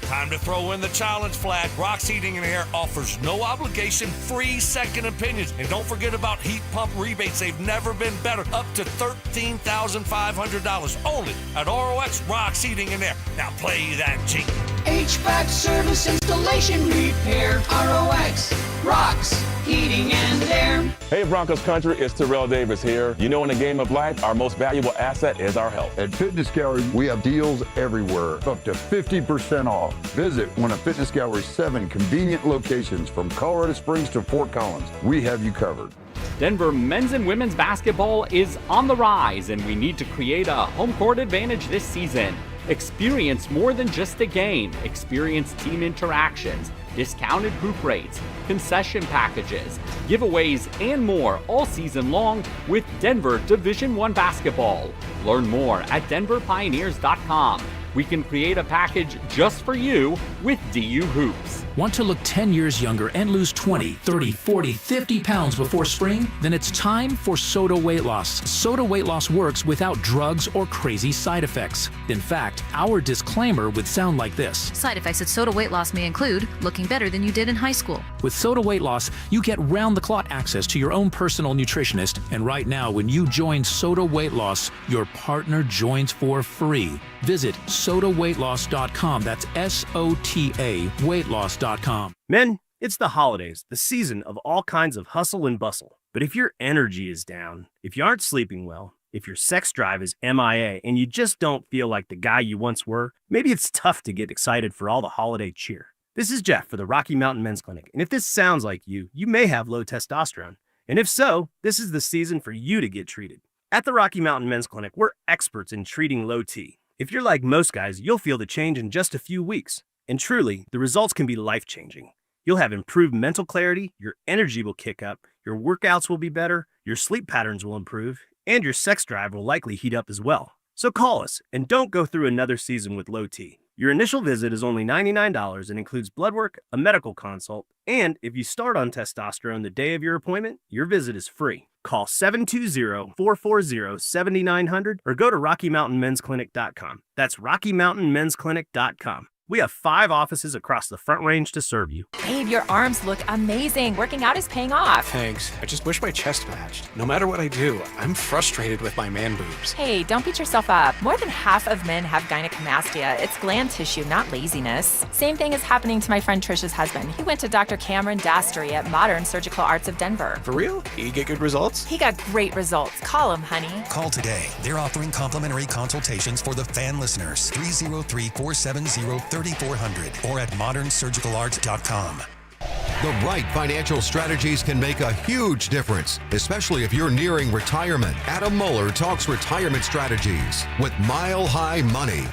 Time to throw in the challenge flag. Rocks Heating and Air offers no obligation, free second opinions. And don't forget about heat pump rebates. They've never been better. Up to $13,500 only at ROX Rocks Heating and Air. Now play that Jeep. HVAC service, installation, repair, ROX Rocks Heating and Air. Hey Broncos country, it's Terrell Davis here. You know, in the game of life, our most valuable asset is our health. At Fitness Gallery, we have deals everywhere, up to 50% off. Visit one of Fitness Gallery's 7 convenient locations from Colorado Springs to Fort Collins. We have you covered. Denver men's and women's basketball is on the rise, and we need to create a home court advantage this season. Experience more than just a game. Experience team interactions, discounted hoop rates, concession packages, giveaways, and more all season long with Denver Division I basketball. Learn more at denverpioneers.com. We can create a package just for you with DU Hoops. Want to look 10 years younger and lose 20, 30, 40, 50 pounds before spring? Then it's time for Soda Weight Loss. Soda Weight Loss works without drugs or crazy side effects. In fact, our disclaimer would sound like this. Side effects of Soda Weight Loss may include looking better than you did in high school. With Soda Weight Loss, you get round-the-clock access to your own personal nutritionist. And right now, when you join Soda Weight Loss, your partner joins for free. Visit sodaweightloss.com. That's SOTA weightloss.com. Men, it's the holidays, the season of all kinds of hustle and bustle. But if your energy is down, if you aren't sleeping well, if your sex drive is MIA, and you just don't feel like the guy you once were, maybe it's tough to get excited for all the holiday cheer. This is Jeff for the Rocky Mountain Men's Clinic, and if this sounds like you may have low testosterone. And if so, this is the season for you to get treated. At the Rocky Mountain Men's Clinic, we're experts in treating low T. If you're like most guys, you'll feel the change in just a few weeks. And truly, the results can be life-changing. You'll have improved mental clarity, your energy will kick up, your workouts will be better, your sleep patterns will improve, and your sex drive will likely heat up as well. So call us, and don't go through another season with low T. Your initial visit is only $99 and includes blood work, a medical consult, and if you start on testosterone the day of your appointment, your visit is free. Call 720-440-7900 or go to RockyMountainMen'sClinic.com. That's RockyMountainMen'sClinic.com. We have 5 offices across the Front Range to serve you. Babe, your arms look amazing. Working out is paying off. Thanks. I just wish my chest matched. No matter what I do, I'm frustrated with my man boobs. Hey, don't beat yourself up. More than half of men have gynecomastia. It's gland tissue, not laziness. Same thing is happening to my friend Trisha's husband. He went to Dr. Cameron Dastry at Modern Surgical Arts of Denver. For real? You get good results? He got great results. Call him, honey. Call today. They're offering complimentary consultations for the fan listeners. 303-470-3400 or at modernsurgicalarts.com. The right financial strategies can make a huge difference, especially if you're nearing retirement. Adam Mueller talks retirement strategies with Mile High Money.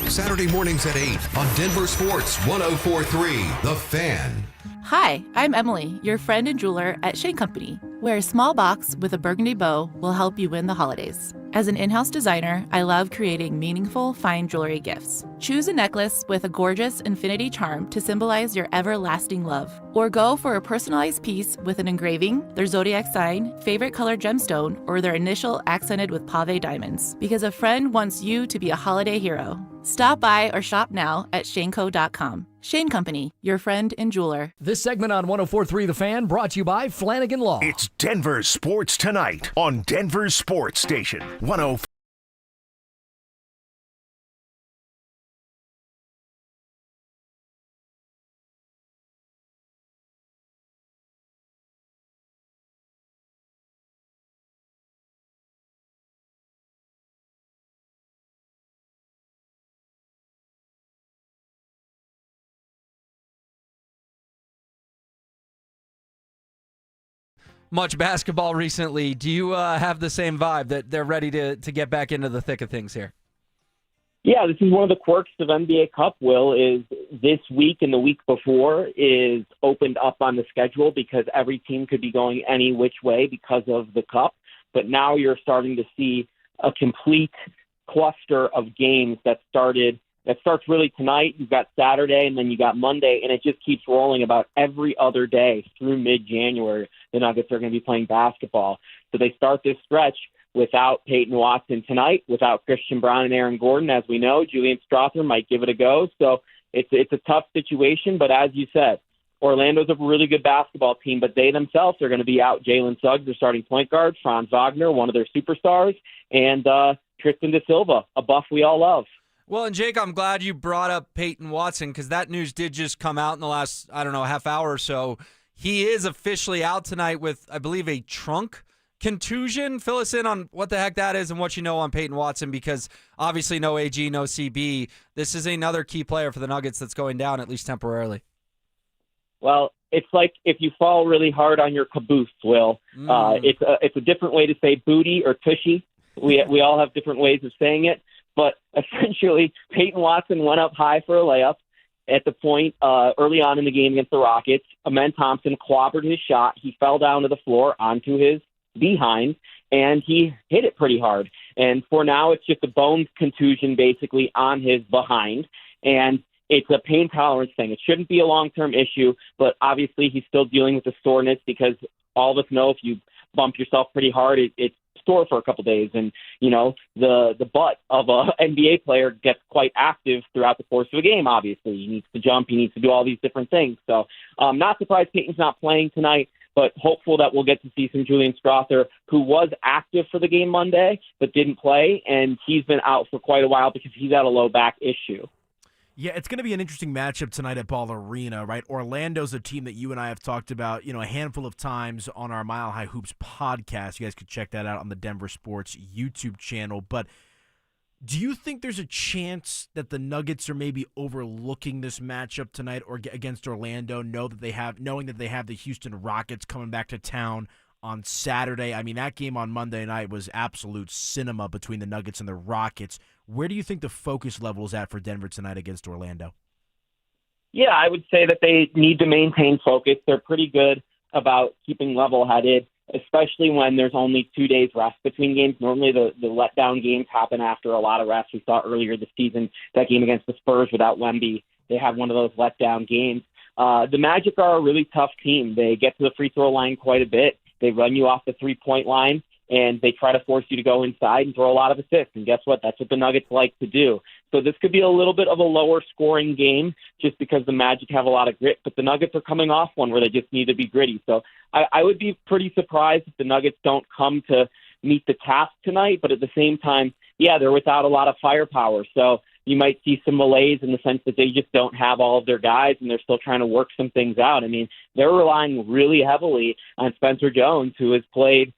Saturday mornings at 8 on Denver Sports 104.3 The Fan. Hi, I'm Emily, your friend and jeweler at Shane Company, where a small box with a burgundy bow will help you win the holidays. As an in-house designer, I love creating meaningful, fine jewelry gifts. Choose a necklace with a gorgeous infinity charm to symbolize your everlasting love. Or go for a personalized piece with an engraving, their zodiac sign, favorite color gemstone, or their initial accented with pave diamonds, because a friend wants you to be a holiday hero. Stop by or shop now at shaneco.com. Shane Company, your friend and jeweler. This segment on 104.3 The Fan brought to you by Flanagan Law. It's Denver Sports Tonight on Denver Sports Station 104. Much basketball recently. Do you have the same vibe that they're ready to get back into the thick of things here? Yeah, this is one of the quirks of NBA Cup, Will, is this week and the week before is opened up on the schedule because every team could be going any which way because of the Cup. But now you're starting to see a complete cluster of games that starts really tonight. You've got Saturday, and then you got Monday, and it just keeps rolling about every other day through mid-January. The Nuggets are going to be playing basketball. So they start this stretch without Payton Watson tonight, without Christian Braun and Aaron Gordon. As we know, Julian Strawther might give it a go. So it's a tough situation, but as you said, Orlando's a really good basketball team, but they themselves are going to be out Jalen Suggs, their starting point guard, Franz Wagner, one of their superstars, and Tristan Da Silva, a buff we all love. Well, and Jake, I'm glad you brought up Payton Watson because that news did just come out in the last, half hour or so. He is officially out tonight with, I believe, a trunk contusion. Fill us in on what the heck that is and what you know on Payton Watson, because obviously no AG, no CB. This is another key player for the Nuggets that's going down, at least temporarily. Well, it's like if you fall really hard on your caboose, Will. It's a different way to say booty or tushy. We all have different ways of saying it. But essentially, Payton Watson went up high for a layup at the point early on in the game against the Rockets. Amen Thompson clobbered his shot. He fell down to the floor onto his behind, and he hit it pretty hard. And for now, it's just a bone contusion basically on his behind. And it's a pain tolerance thing. It shouldn't be a long-term issue, but obviously he's still dealing with the soreness because all of us know if you bump yourself pretty hard, it's sore for a couple days. And, the butt of an NBA player gets quite active throughout the course of a game, obviously. He needs to jump. He needs to do all these different things. So I'm not surprised Payton's not playing tonight, but hopeful that we'll get to see some Julian Strawther, who was active for the game Monday but didn't play, and he's been out for quite a while because he's had a low back issue. Yeah, it's going to be an interesting matchup tonight at Ball Arena, right? Orlando's a team that you and I have talked about, a handful of times on our Mile High Hoops podcast. You guys could check that out on the Denver Sports YouTube channel. But do you think there's a chance that the Nuggets are maybe overlooking this matchup tonight or against Orlando, knowing that they have the Houston Rockets coming back to town on Saturday? I mean, that game on Monday night was absolute cinema between the Nuggets and the Rockets. Where do you think the focus level is at for Denver tonight against Orlando? Yeah, I would say that they need to maintain focus. They're pretty good about keeping level-headed, especially when there's only 2 days rest between games. Normally the letdown games happen after a lot of rest. We saw earlier this season that game against the Spurs without Wemby. They have one of those letdown games. The Magic are a really tough team. They get to the free throw line quite a bit. They run you off the three-point line, and they try to force you to go inside and throw a lot of assists. And guess what? That's what the Nuggets like to do. So this could be a little bit of a lower-scoring game just because the Magic have a lot of grit, but the Nuggets are coming off one where they just need to be gritty. So I would be pretty surprised if the Nuggets don't come to meet the task tonight, but at the same time, yeah, they're without a lot of firepower. So you might see some malaise in the sense that they just don't have all of their guys and they're still trying to work some things out. I mean, they're relying really heavily on Spencer Jones, who has played,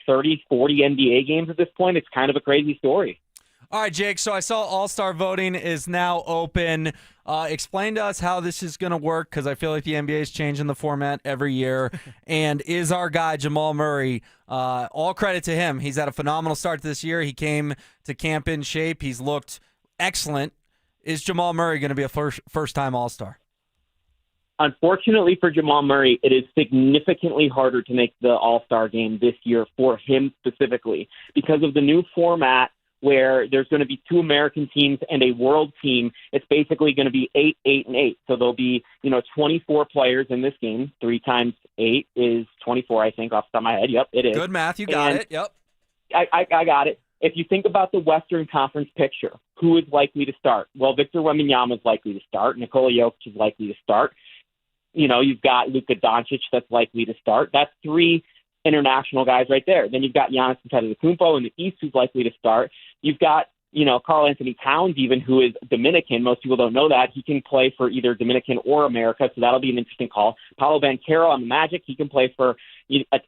30, 40 NBA games at this point? It's kind of a crazy story. All right, Jake, so I saw All-Star voting is now open. Explain to us how this is going to work, because I feel like the NBA is changing the format every year. And is our guy, Jamal Murray, all credit to him. He's had a phenomenal start to this year. He came to camp in shape. He's looked excellent. Is Jamal Murray going to be a first-time All-Star? Unfortunately for Jamal Murray, it is significantly harder to make the All-Star game this year for him specifically because of the new format where there's going to be 2 American teams and a world team. It's basically going to be 8, 8, and 8. So there'll be, 24 players in this game. 3 times 8 is 24, I think, off the top of my head. Yep, it is. Good math. You got it. Yep. I got it. If you think about the Western Conference picture, who is likely to start? Well, Victor Wembanyama is likely to start. Nikola Jokic is likely to start. You've got Luka Doncic that's likely to start. That's 3 international guys right there. Then you've got Giannis Antetokounmpo in the East who's likely to start. You've got, Karl Anthony Towns even, who is Dominican. Most people don't know that. He can play for either Dominican or America, so that'll be an interesting call. Paolo Banchero on the Magic, he can play for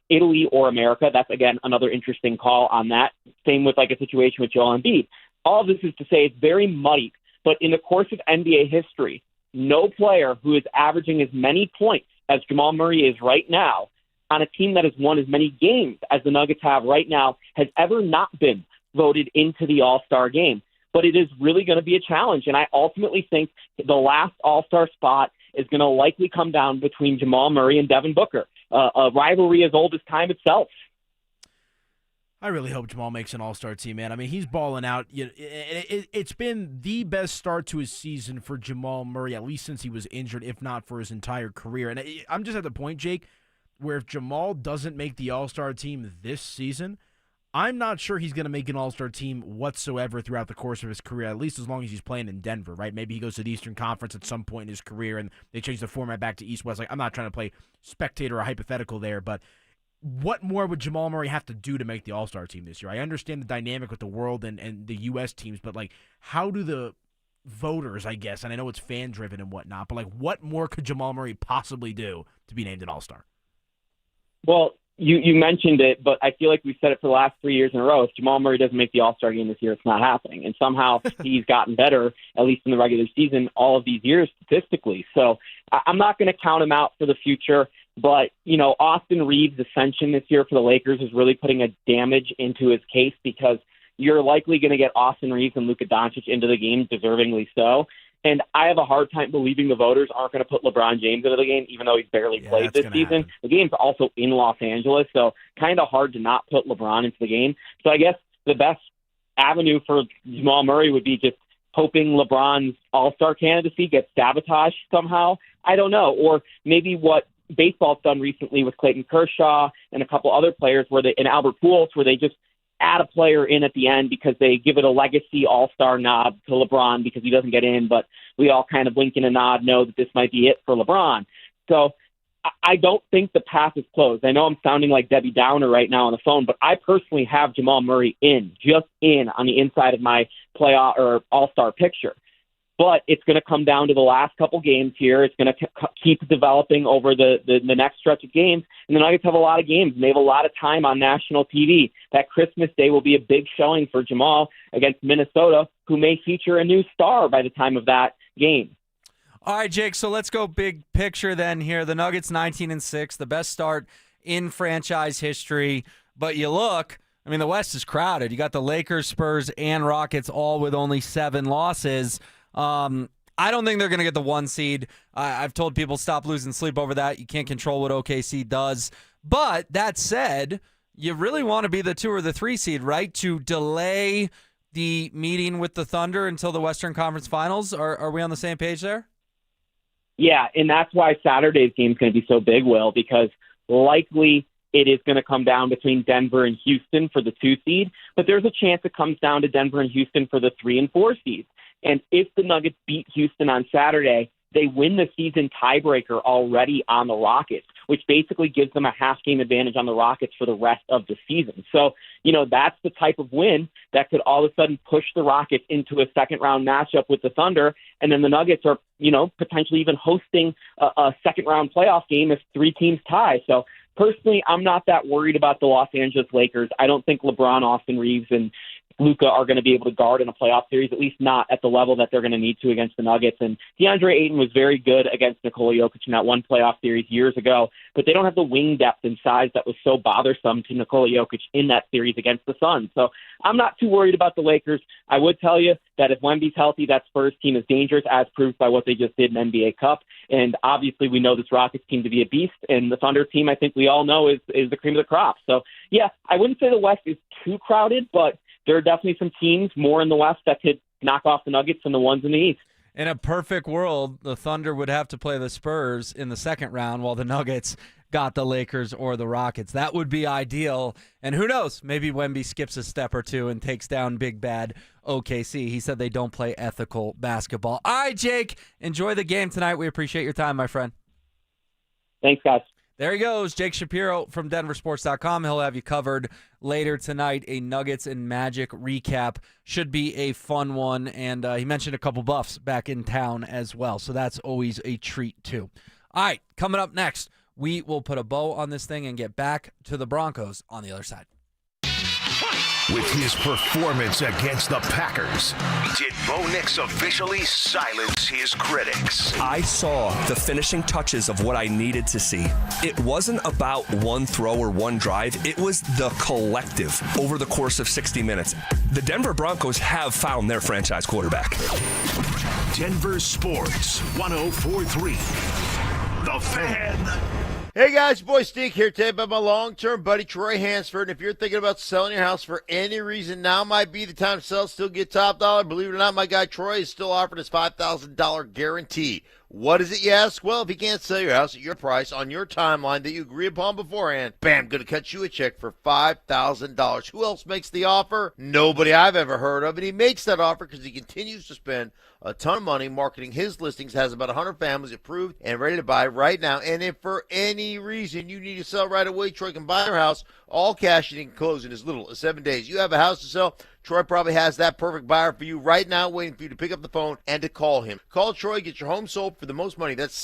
Italy or America. That's, again, another interesting call on that. Same with a situation with Joel Embiid. All of this is to say it's very muddy, but in the course of NBA history, no player who is averaging as many points as Jamal Murray is right now on a team that has won as many games as the Nuggets have right now has ever not been voted into the All-Star game. but it is really going to be a challenge. And I ultimately think the last All-Star spot is going to likely come down between Jamal Murray and Devin Booker, a rivalry as old as time itself. I really hope Jamal makes an all-star team, man. I mean, he's balling out. It's been the best start to his season for Jamal Murray, at least since he was injured, if not for his entire career. And I'm just at the point, Jake, where if Jamal doesn't make the all-star team this season, I'm not sure he's going to make an all-star team whatsoever throughout the course of his career, at least as long as he's playing in Denver, right? Maybe he goes to the Eastern Conference at some point in his career and they change the format back to East-West. Like, I'm not trying to play spectator or hypothetical there, but what more would Jamal Murray have to do to make the all-star team this year? I understand the dynamic with the world and the U.S. teams, but, like, how do the voters, I guess, and I know it's fan-driven and whatnot, but, like, what more could Jamal Murray possibly do to be named an all-star? Well, you mentioned it, but I feel like we've said it for the last 3 years in a row. If Jamal Murray doesn't make the All-Star game this year, it's not happening. And somehow he's gotten better, at least in the regular season, all of these years statistically. So I'm not going to count him out for the future. But, you know, Austin Reeves' ascension this year for the Lakers is really putting a damage into his case because you're likely going to get Austin Reeves and Luka Doncic into the game, deservingly so. And I have a hard time believing the voters aren't going to put LeBron James into the game, even though he's barely played this season. Happen. The game's also in Los Angeles, so kind of hard to not put LeBron into the game. So I guess the best avenue for Jamal Murray would be just hoping LeBron's All-Star candidacy gets sabotaged somehow. I don't know. Or maybe what baseball's done recently with Clayton Kershaw and a couple other players and Albert Pujols, where they just add a player in at the end because they give it a legacy all-star nod to LeBron because he doesn't get in, but we all kind of wink and a nod know that this might be it for LeBron. So I don't think the path is closed. I know I'm sounding like Debbie Downer right now on the phone, but I personally have Jamal Murray just in on the inside of my playoff or all-star picture. But it's going to come down to the last couple games here. It's going to keep developing over the next stretch of games. And the Nuggets have a lot of games, and they have a lot of time on national TV. That Christmas Day will be a big showing for Jamal against Minnesota, who may feature a new star by the time of that game. All right, Jake, so let's go big picture then here. The Nuggets 19-6, the best start in franchise history. But you look, I mean, the West is crowded. You got the Lakers, Spurs, and Rockets all with only 7 losses. I don't think they're going to get the 1 seed. I've told people stop losing sleep over that. You can't control what OKC does. But that said, you really want to be the 2 or the 3 seed, right? To delay the meeting with the Thunder until the Western Conference Finals. Are we on the same page there? Yeah, and that's why Saturday's game is going to be so big, Will, because likely it is going to come down between Denver and Houston for the 2 seed. But there's a chance it comes down to Denver and Houston for the 3 and 4 seeds. And if the Nuggets beat Houston on Saturday, they win the season tiebreaker already on the Rockets, which basically gives them a half-game advantage on the Rockets for the rest of the season. So, you know, that's the type of win that could all of a sudden push the Rockets into a second-round matchup with the Thunder, and then the Nuggets are, you know, potentially even hosting a second-round playoff game if 3 teams tie. So, personally, I'm not that worried about the Los Angeles Lakers. I don't think LeBron, Austin Reeves, and Luka are going to be able to guard in a playoff series, at least not at the level that they're going to need to against the Nuggets. And DeAndre Ayton was very good against Nikola Jokic in that one playoff series years ago, but they don't have the wing depth and size that was so bothersome to Nikola Jokic in that series against the Suns. So I'm not too worried about the Lakers. I would tell you that if Wemby's healthy, that Spurs team is dangerous, as proved by what they just did in NBA Cup. And obviously we know this Rockets team to be a beast, and the Thunder team I think we all know is the cream of the crop. So, yeah, I wouldn't say the West is too crowded, but there are definitely some teams more in the West that could knock off the Nuggets than the ones in the East. In a perfect world, the Thunder would have to play the Spurs in the second round while the Nuggets got the Lakers or the Rockets. That would be ideal. And who knows, maybe Wemby skips a step or two and takes down big bad OKC. He said they don't play ethical basketball. All right, Jake, enjoy the game tonight. We appreciate your time, my friend. Thanks, guys. There he goes, Jake Shapiro from DenverSports.com. He'll have you covered later tonight. A Nuggets and Magic recap. Should be a fun one. And he mentioned a couple Buffs back in town as well. So that's always a treat, too. All right, coming up next, we will put a bow on this thing and get back to the Broncos on the other side. With his performance against the Packers, did Bo Nix officially silence his critics? I saw the finishing touches of what I needed to see. It wasn't about one throw or one drive. It was the collective over the course of 60 minutes. The Denver Broncos have found their franchise quarterback. Denver Sports 104.3. The Fan. Hey guys, your boy Stink here today about my long-term buddy Troy Hansford. And if you're thinking about selling your house for any reason, now might be the time to sell, still get top dollar. Believe it or not, my guy Troy is still offering his $5,000 guarantee. What is it, you ask? Well, if he can't sell your house at your price on your timeline that you agree upon beforehand, bam, going to cut you a check for $5,000. Who else makes the offer? Nobody I've ever heard of. And he makes that offer because he continues to spend a ton of money marketing his listings, has about 100 families approved and ready to buy right now. And if for any reason you need to sell right away, Troy can buy your house all cash and he can close in as little as 7 days. You have a house to sell, Troy probably has that perfect buyer for you right now, waiting for you to pick up the phone and to call him. Call Troy, get your home sold for the most money. That's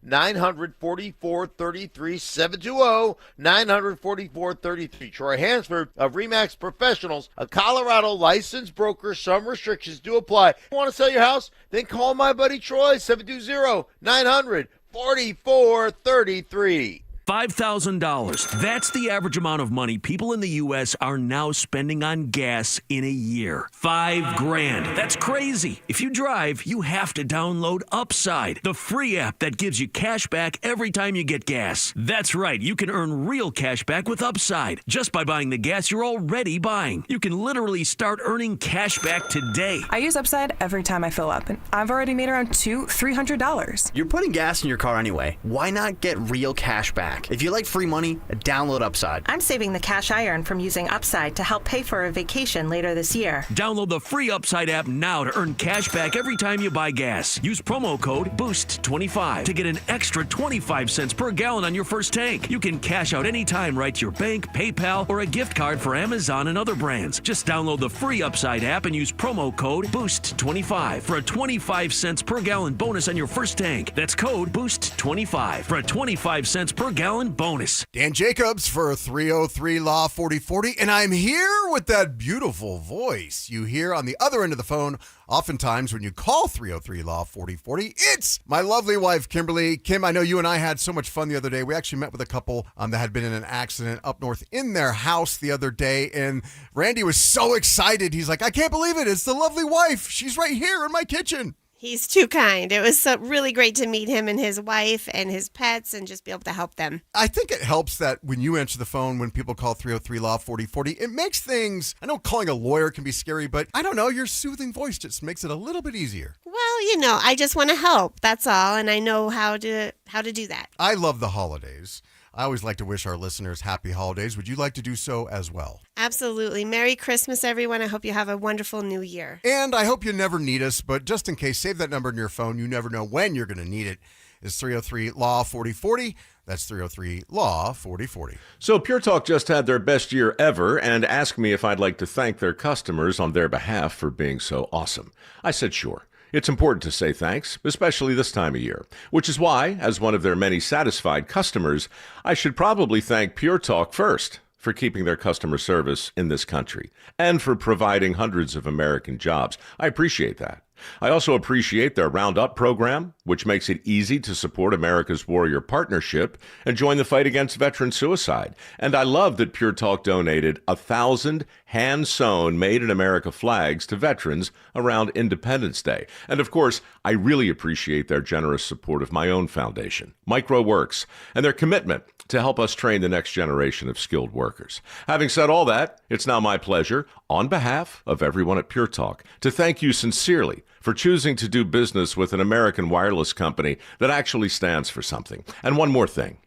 720-900-4433, 720-900-4433. Troy Hansford of RE/MAX Professionals, a Colorado licensed broker. Some restrictions do apply. If you want to sell your house? Then call my buddy Troy, 720-900-4433. $5,000. That's the average amount of money people in the U.S. are now spending on gas in a year. $5,000. That's crazy. If you drive, you have to download Upside, the free app that gives you cash back every time you get gas. That's right. You can earn real cash back with Upside just by buying the gas you're already buying. You can literally start earning cash back today. I use Upside every time I fill up, and I've already made around $300. You're putting gas in your car anyway. Why not get real cash back? If you like free money, download Upside. I'm saving the cash I earn from using Upside to help pay for a vacation later this year. Download the free Upside app now to earn cash back every time you buy gas. Use promo code BOOST25 to get an extra 25 cents per gallon on your first tank. You can cash out anytime right to your bank, PayPal, or a gift card for Amazon and other brands. Just download the free Upside app and use promo code BOOST25 for a 25 cents per gallon bonus on your first tank. That's code BOOST25 for a 25 cents per gallon bonus. Dan Jacobs for 303 Law 4040, and I'm here with that beautiful voice you hear on the other end of the phone oftentimes when you call 303 Law 4040. It's my lovely wife, Kimberly. Kim, I know you and I had so much fun the other day. We actually met with a couple that had been in an accident up north in their house the other day, and Randy was so excited. He's like, I can't believe it. It's the lovely wife. She's right here in my kitchen. He's too kind. It was really great to meet him and his wife and his pets and just be able to help them. I think it helps that when you answer the phone, when people call 303 Law 4040, it makes things, I know calling a lawyer can be scary, but I don't know, your soothing voice just makes it a little bit easier. Well, I just want to help. That's all. And I know how to do that. I love the holidays. I always like to wish our listeners happy holidays. Would you like to do so as well? Absolutely. Merry Christmas, everyone. I hope you have a wonderful new year. And I hope you never need us, but just in case, save that number in your phone. You never know when you're going to need it. It's 303 Law 4040. That's 303 Law 4040. So Pure Talk just had their best year ever and asked me if I'd like to thank their customers on their behalf for being so awesome. I said sure. It's important to say thanks, especially this time of year, which is why, as one of their many satisfied customers, I should probably thank Pure Talk first for keeping their customer service in this country and for providing hundreds of American jobs. I appreciate that. I also appreciate their Roundup program, which makes it easy to support America's Warrior Partnership and join the fight against veteran suicide. And I love that Pure Talk donated 1,000 hand-sewn Made in America flags to veterans around Independence Day. And of course, I really appreciate their generous support of my own foundation, MicroWorks, and their commitment to help us train the next generation of skilled workers. Having said all that, it's now my pleasure, on behalf of everyone at Pure Talk, to thank you sincerely for choosing to do business with an American wireless company that actually stands for something. And one more thing.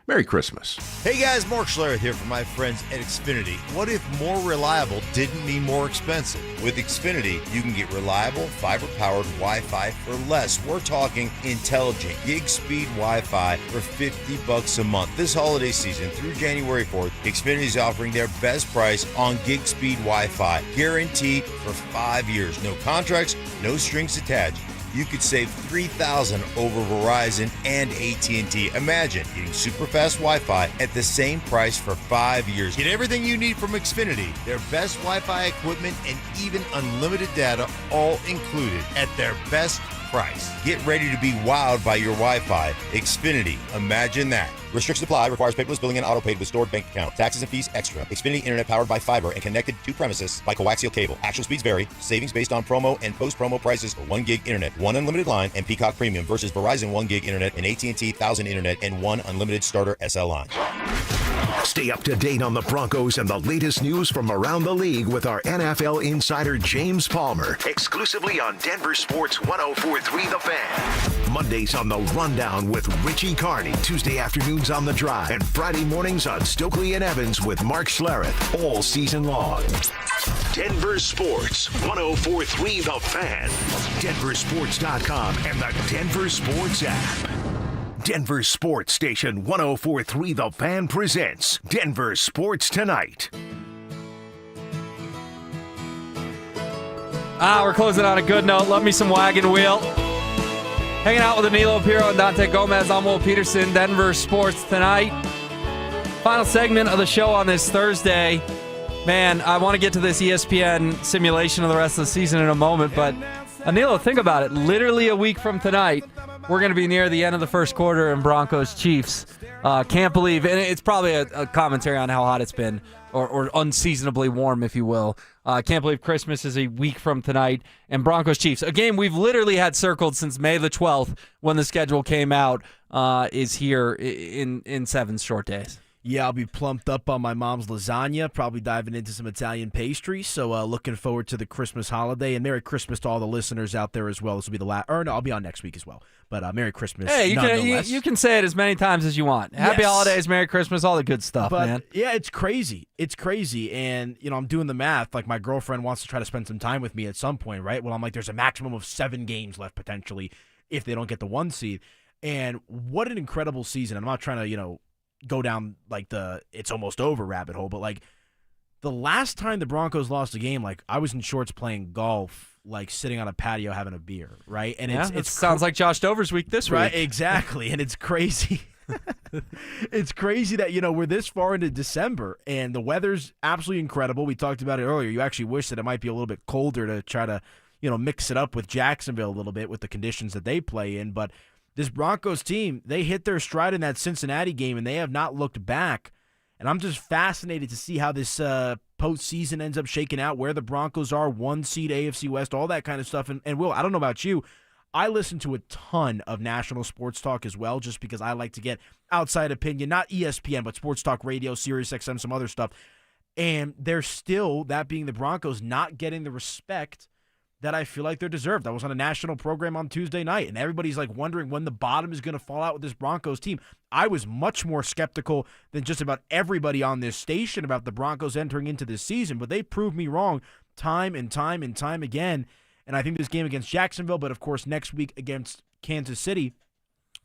Merry Christmas. Hey guys, Mark Schlereth here from my friends at Xfinity. What if more reliable didn't mean more expensive? With Xfinity, you can get reliable, fiber-powered Wi-Fi for less. We're talking intelligent gig-speed Wi-Fi for $50 a month. This holiday season through January 4th, Xfinity is offering their best price on gig-speed Wi-Fi, guaranteed for 5 years. No contracts, no strings attached. you could save $3,000 over Verizon and AT&T. Imagine getting super fast Wi-Fi at the same price for 5 years. Get everything you need from Xfinity, their best Wi-Fi equipment, and even unlimited data, all included at their best price. Get ready to be wowed by your Wi-Fi. Xfinity, imagine that. Restrictions apply. Requires paperless billing and auto-paid with stored bank account. Taxes and fees extra. Xfinity Internet powered by fiber and connected to premises by coaxial cable. Actual speeds vary. Savings based on promo and post-promo prices for 1 gig internet, 1 unlimited line, and Peacock Premium versus Verizon 1 gig internet and AT&T 1000 internet and 1 unlimited starter SL line. Stay up to date on the Broncos and the latest news from around the league with our NFL insider James Palmer, exclusively on Denver Sports 104.3 The Fan. Mondays on The Rundown with Richie Carney, Tuesday afternoons on The Drive, and Friday mornings on Stokely and Evans with Mark Schlereth, all season long. Denver Sports 104.3 The Fan, DenverSports.com, and the Denver Sports app. Denver Sports Station 104.3 The Fan presents Denver Sports Tonight. We're closing on a good note. Love me some Wagon Wheel. Hanging out with Danilo Piro and Dante Gomez. I'm Will Peterson. Denver Sports Tonight. Final segment of the show on this Thursday. Man, I want to get to this ESPN simulation of the rest of the season in a moment, but Danilo, think about it. Literally a week from tonight, we're going to be near the end of the first quarter in Broncos-Chiefs. Can't believe, and it's probably a commentary on how hot it's been, or unseasonably warm, if you will. Can't believe Christmas is a week from tonight, and Broncos-Chiefs, a game we've literally had circled since May the 12th when the schedule came out, is here in 7 short days. Yeah, I'll be plumped up on my mom's lasagna, probably diving into some Italian pastry. So looking forward to the Christmas holiday, and Merry Christmas to all the listeners out there as well. This will be the last, or no, I'll be on next week as well. But Merry Christmas. Hey, you can say it as many times as you want. Happy holidays, Merry Christmas, all the good stuff, man. Yeah, it's crazy. It's crazy. And, I'm doing the math. Like, my girlfriend wants to try to spend some time with me at some point, right? Well, I'm like, there's a maximum of 7 games left potentially if they don't get the 1 seed. And what an incredible season. I'm not trying to, go down like the it's almost over rabbit hole, but like the last time the Broncos lost a game, like I was in shorts playing golf, like sitting on a patio having a beer, right? And it sounds like Josh Dover's week this week. Right, exactly. And it's crazy. It's crazy that, we're this far into December and the weather's absolutely incredible. We talked about it earlier. You actually wish that it might be a little bit colder to try to, mix it up with Jacksonville a little bit with the conditions that they play in, but this Broncos team, they hit their stride in that Cincinnati game, and they have not looked back. And I'm just fascinated to see how this postseason ends up shaking out, where the Broncos are, 1 seed, AFC West, all that kind of stuff. And Will, I don't know about you, I listen to a ton of national sports talk as well, just because I like to get outside opinion, not ESPN, but sports talk radio, Sirius XM, some other stuff. And they're still, that being the Broncos, not getting the respect that I feel like they're deserved. I was on a national program on Tuesday night, and everybody's like wondering when the bottom is going to fall out with this Broncos team. I was much more skeptical than just about everybody on this station about the Broncos entering into this season, but they proved me wrong time and time and time again. And I think this game against Jacksonville, but of course next week against Kansas City,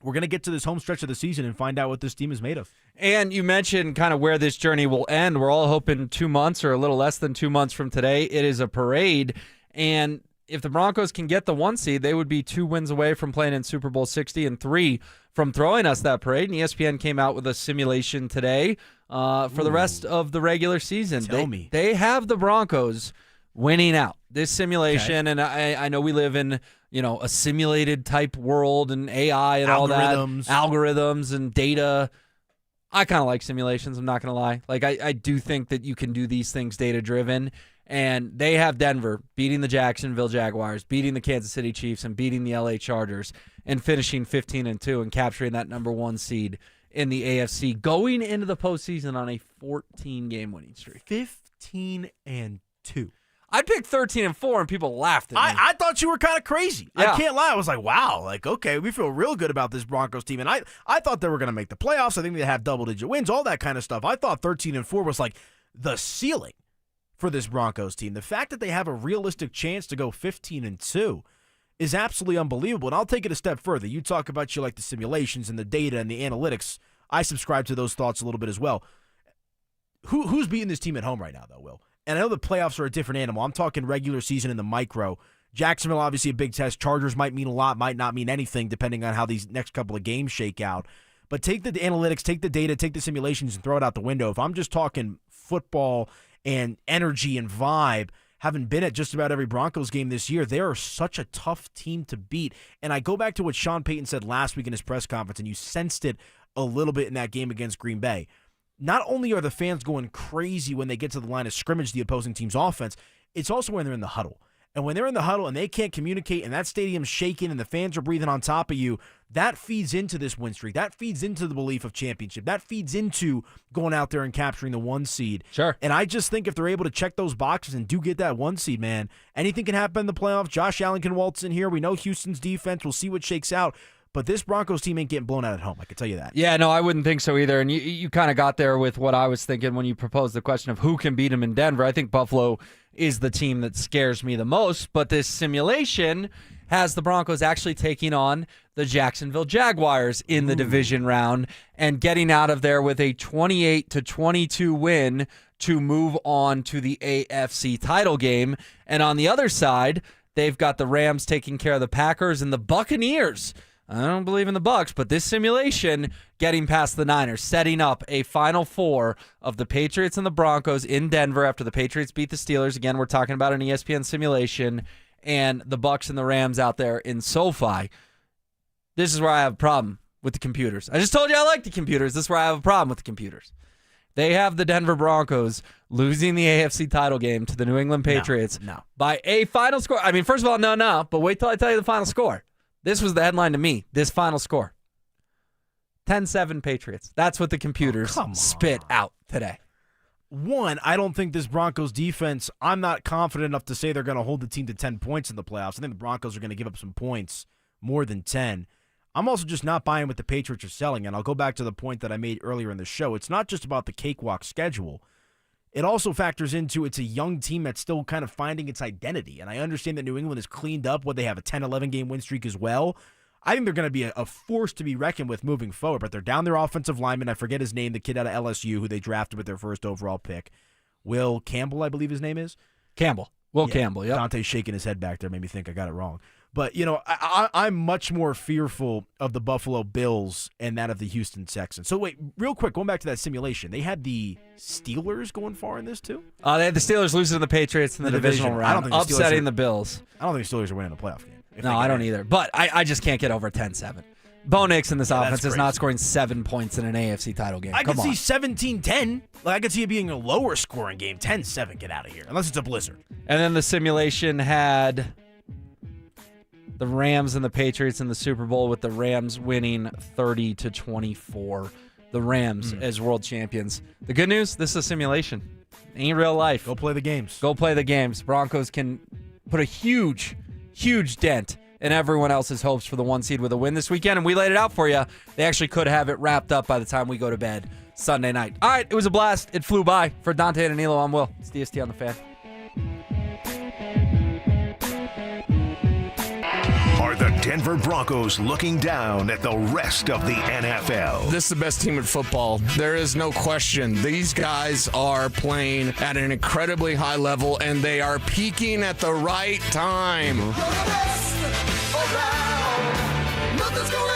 we're going to get to this home stretch of the season and find out what this team is made of. And you mentioned kind of where this journey will end. We're all hoping 2 months or a little less than 2 months from today. It is a parade. And if the Broncos can get the 1 seed, they would be 2 wins away from playing in Super Bowl 60 and 3 from throwing us that parade. And ESPN came out with a simulation today for the rest of the regular season. They have the Broncos winning out this simulation. Okay. And I know we live in a simulated type world and AI and all that. Algorithms and data. I kind of like simulations, I'm not going to lie. Like, I do think that you can do these things data-driven. And they have Denver beating the Jacksonville Jaguars, beating the Kansas City Chiefs, and beating the LA Chargers, and finishing 15-2 and capturing that number 1 seed in the AFC, going into the postseason on a 14-game winning streak. 15-2. I picked 13-4, and people laughed at me. I thought you were kind of crazy. Yeah. I can't lie. I was like, wow, okay, we feel real good about this Broncos team. And I thought they were going to make the playoffs. I think they'd have double-digit wins, all that kind of stuff. I thought 13-4 was like the ceiling for this Broncos team. The fact that they have a realistic chance to go 15-2 is absolutely unbelievable. And I'll take it a step further. You talk about the simulations and the data and the analytics. I subscribe to those thoughts a little bit as well. Who's beating this team at home right now, though, Will? And I know the playoffs are a different animal. I'm talking regular season in the micro. Jacksonville, obviously a big test. Chargers might mean a lot, might not mean anything, depending on how these next couple of games shake out. But take the analytics, take the data, take the simulations, and throw it out the window. If I'm just talking football and energy and vibe, having been at just about every Broncos game this year, they are such a tough team to beat. And I go back to what Sean Payton said last week in his press conference, and you sensed it a little bit in that game against Green Bay. Not only are the fans going crazy when they get to the line of scrimmage, the opposing team's offense, it's also when they're in the huddle. And when they're in the huddle and they can't communicate and that stadium's shaking and the fans are breathing on top of you, that feeds into this win streak. That feeds into the belief of championship. That feeds into going out there and capturing the 1 seed. Sure. And I just think if they're able to check those boxes and do get that 1 seed, man, anything can happen in the playoffs. Josh Allen can waltz in here. We know Houston's defense. We'll see what shakes out. But this Broncos team ain't getting blown out at home. I can tell you that. Yeah, no, I wouldn't think so either. And you kind of got there with what I was thinking when you proposed the question of who can beat them in Denver. I think Buffalo is the team that scares me the most. But this simulation has the Broncos actually taking on the Jacksonville Jaguars in the division round and getting out of there with a 28-22 win to move on to the AFC title game. And on the other side, they've got the Rams taking care of the Packers and the Buccaneers. I don't believe in the Bucs, but this simulation getting past the Niners, setting up a Final Four of the Patriots and the Broncos in Denver after the Patriots beat the Steelers. Again, we're talking about an ESPN simulation, and the Bucs and the Rams out there in SoFi. This is where I have a problem with the computers. I just told you I like the computers. This is where I have a problem with the computers. They have the Denver Broncos losing the AFC title game to the New England Patriots by a final score. I mean, first of all, no, but wait till I tell you the final score. This was the headline to me, this final score. 10-7 Patriots. That's what the computers spit out today. One, I don't think this Broncos defense, I'm not confident enough to say they're going to hold the team to 10 points in the playoffs. I think the Broncos are going to give up some points, more than 10. I'm also just not buying what the Patriots are selling, and I'll go back to the point that I made earlier in the show. It's not just about the cakewalk schedule. It also factors into it's a young team that's still kind of finding its identity. And I understand that New England has cleaned up what they have a 10-11 game win streak as well. I think they're going to be a force to be reckoned with moving forward. But they're down their offensive lineman. I forget his name, the kid out of LSU who they drafted with their first overall pick. Will Campbell, I believe his name is. Will Campbell, yeah. Dante's shaking his head back there, made me think I got it wrong. But, you know, I'm much more fearful of the Buffalo Bills and that of the Houston Texans. So, wait, real quick, going back to that simulation, they had the Steelers going far in this, too? They had the Steelers losing to the Patriots in the divisional round, I don't think upsetting the Bills. I don't think the Steelers are winning a playoff game. No, I don't either. But I just can't get over 10-7. Bo Nix in this offense is not scoring 7 points in an AFC title game. I could see 17-10. Like, I could see it being a lower scoring game. 10-7, get out of here. Unless it's a blizzard. And then the simulation had the Rams and the Patriots in the Super Bowl, with the Rams winning 30-24. The Rams as world champions. The good news, this is a simulation. Ain't real life. Go play the games. Go play the games. Broncos can put a huge dent in everyone else's hopes for the 1 seed with a win this weekend, and we laid it out for you. They actually could have it wrapped up by the time we go to bed Sunday night. All right, it was a blast. It flew by. For Dante and Danilo, I'm Will. It's DST on the Fan. Are the Denver Broncos looking down at the rest of the NFL? This is the best team in football. There is no question. These guys are playing at an incredibly high level, and they are peaking at the right time. You're the best around. Nothing's gonna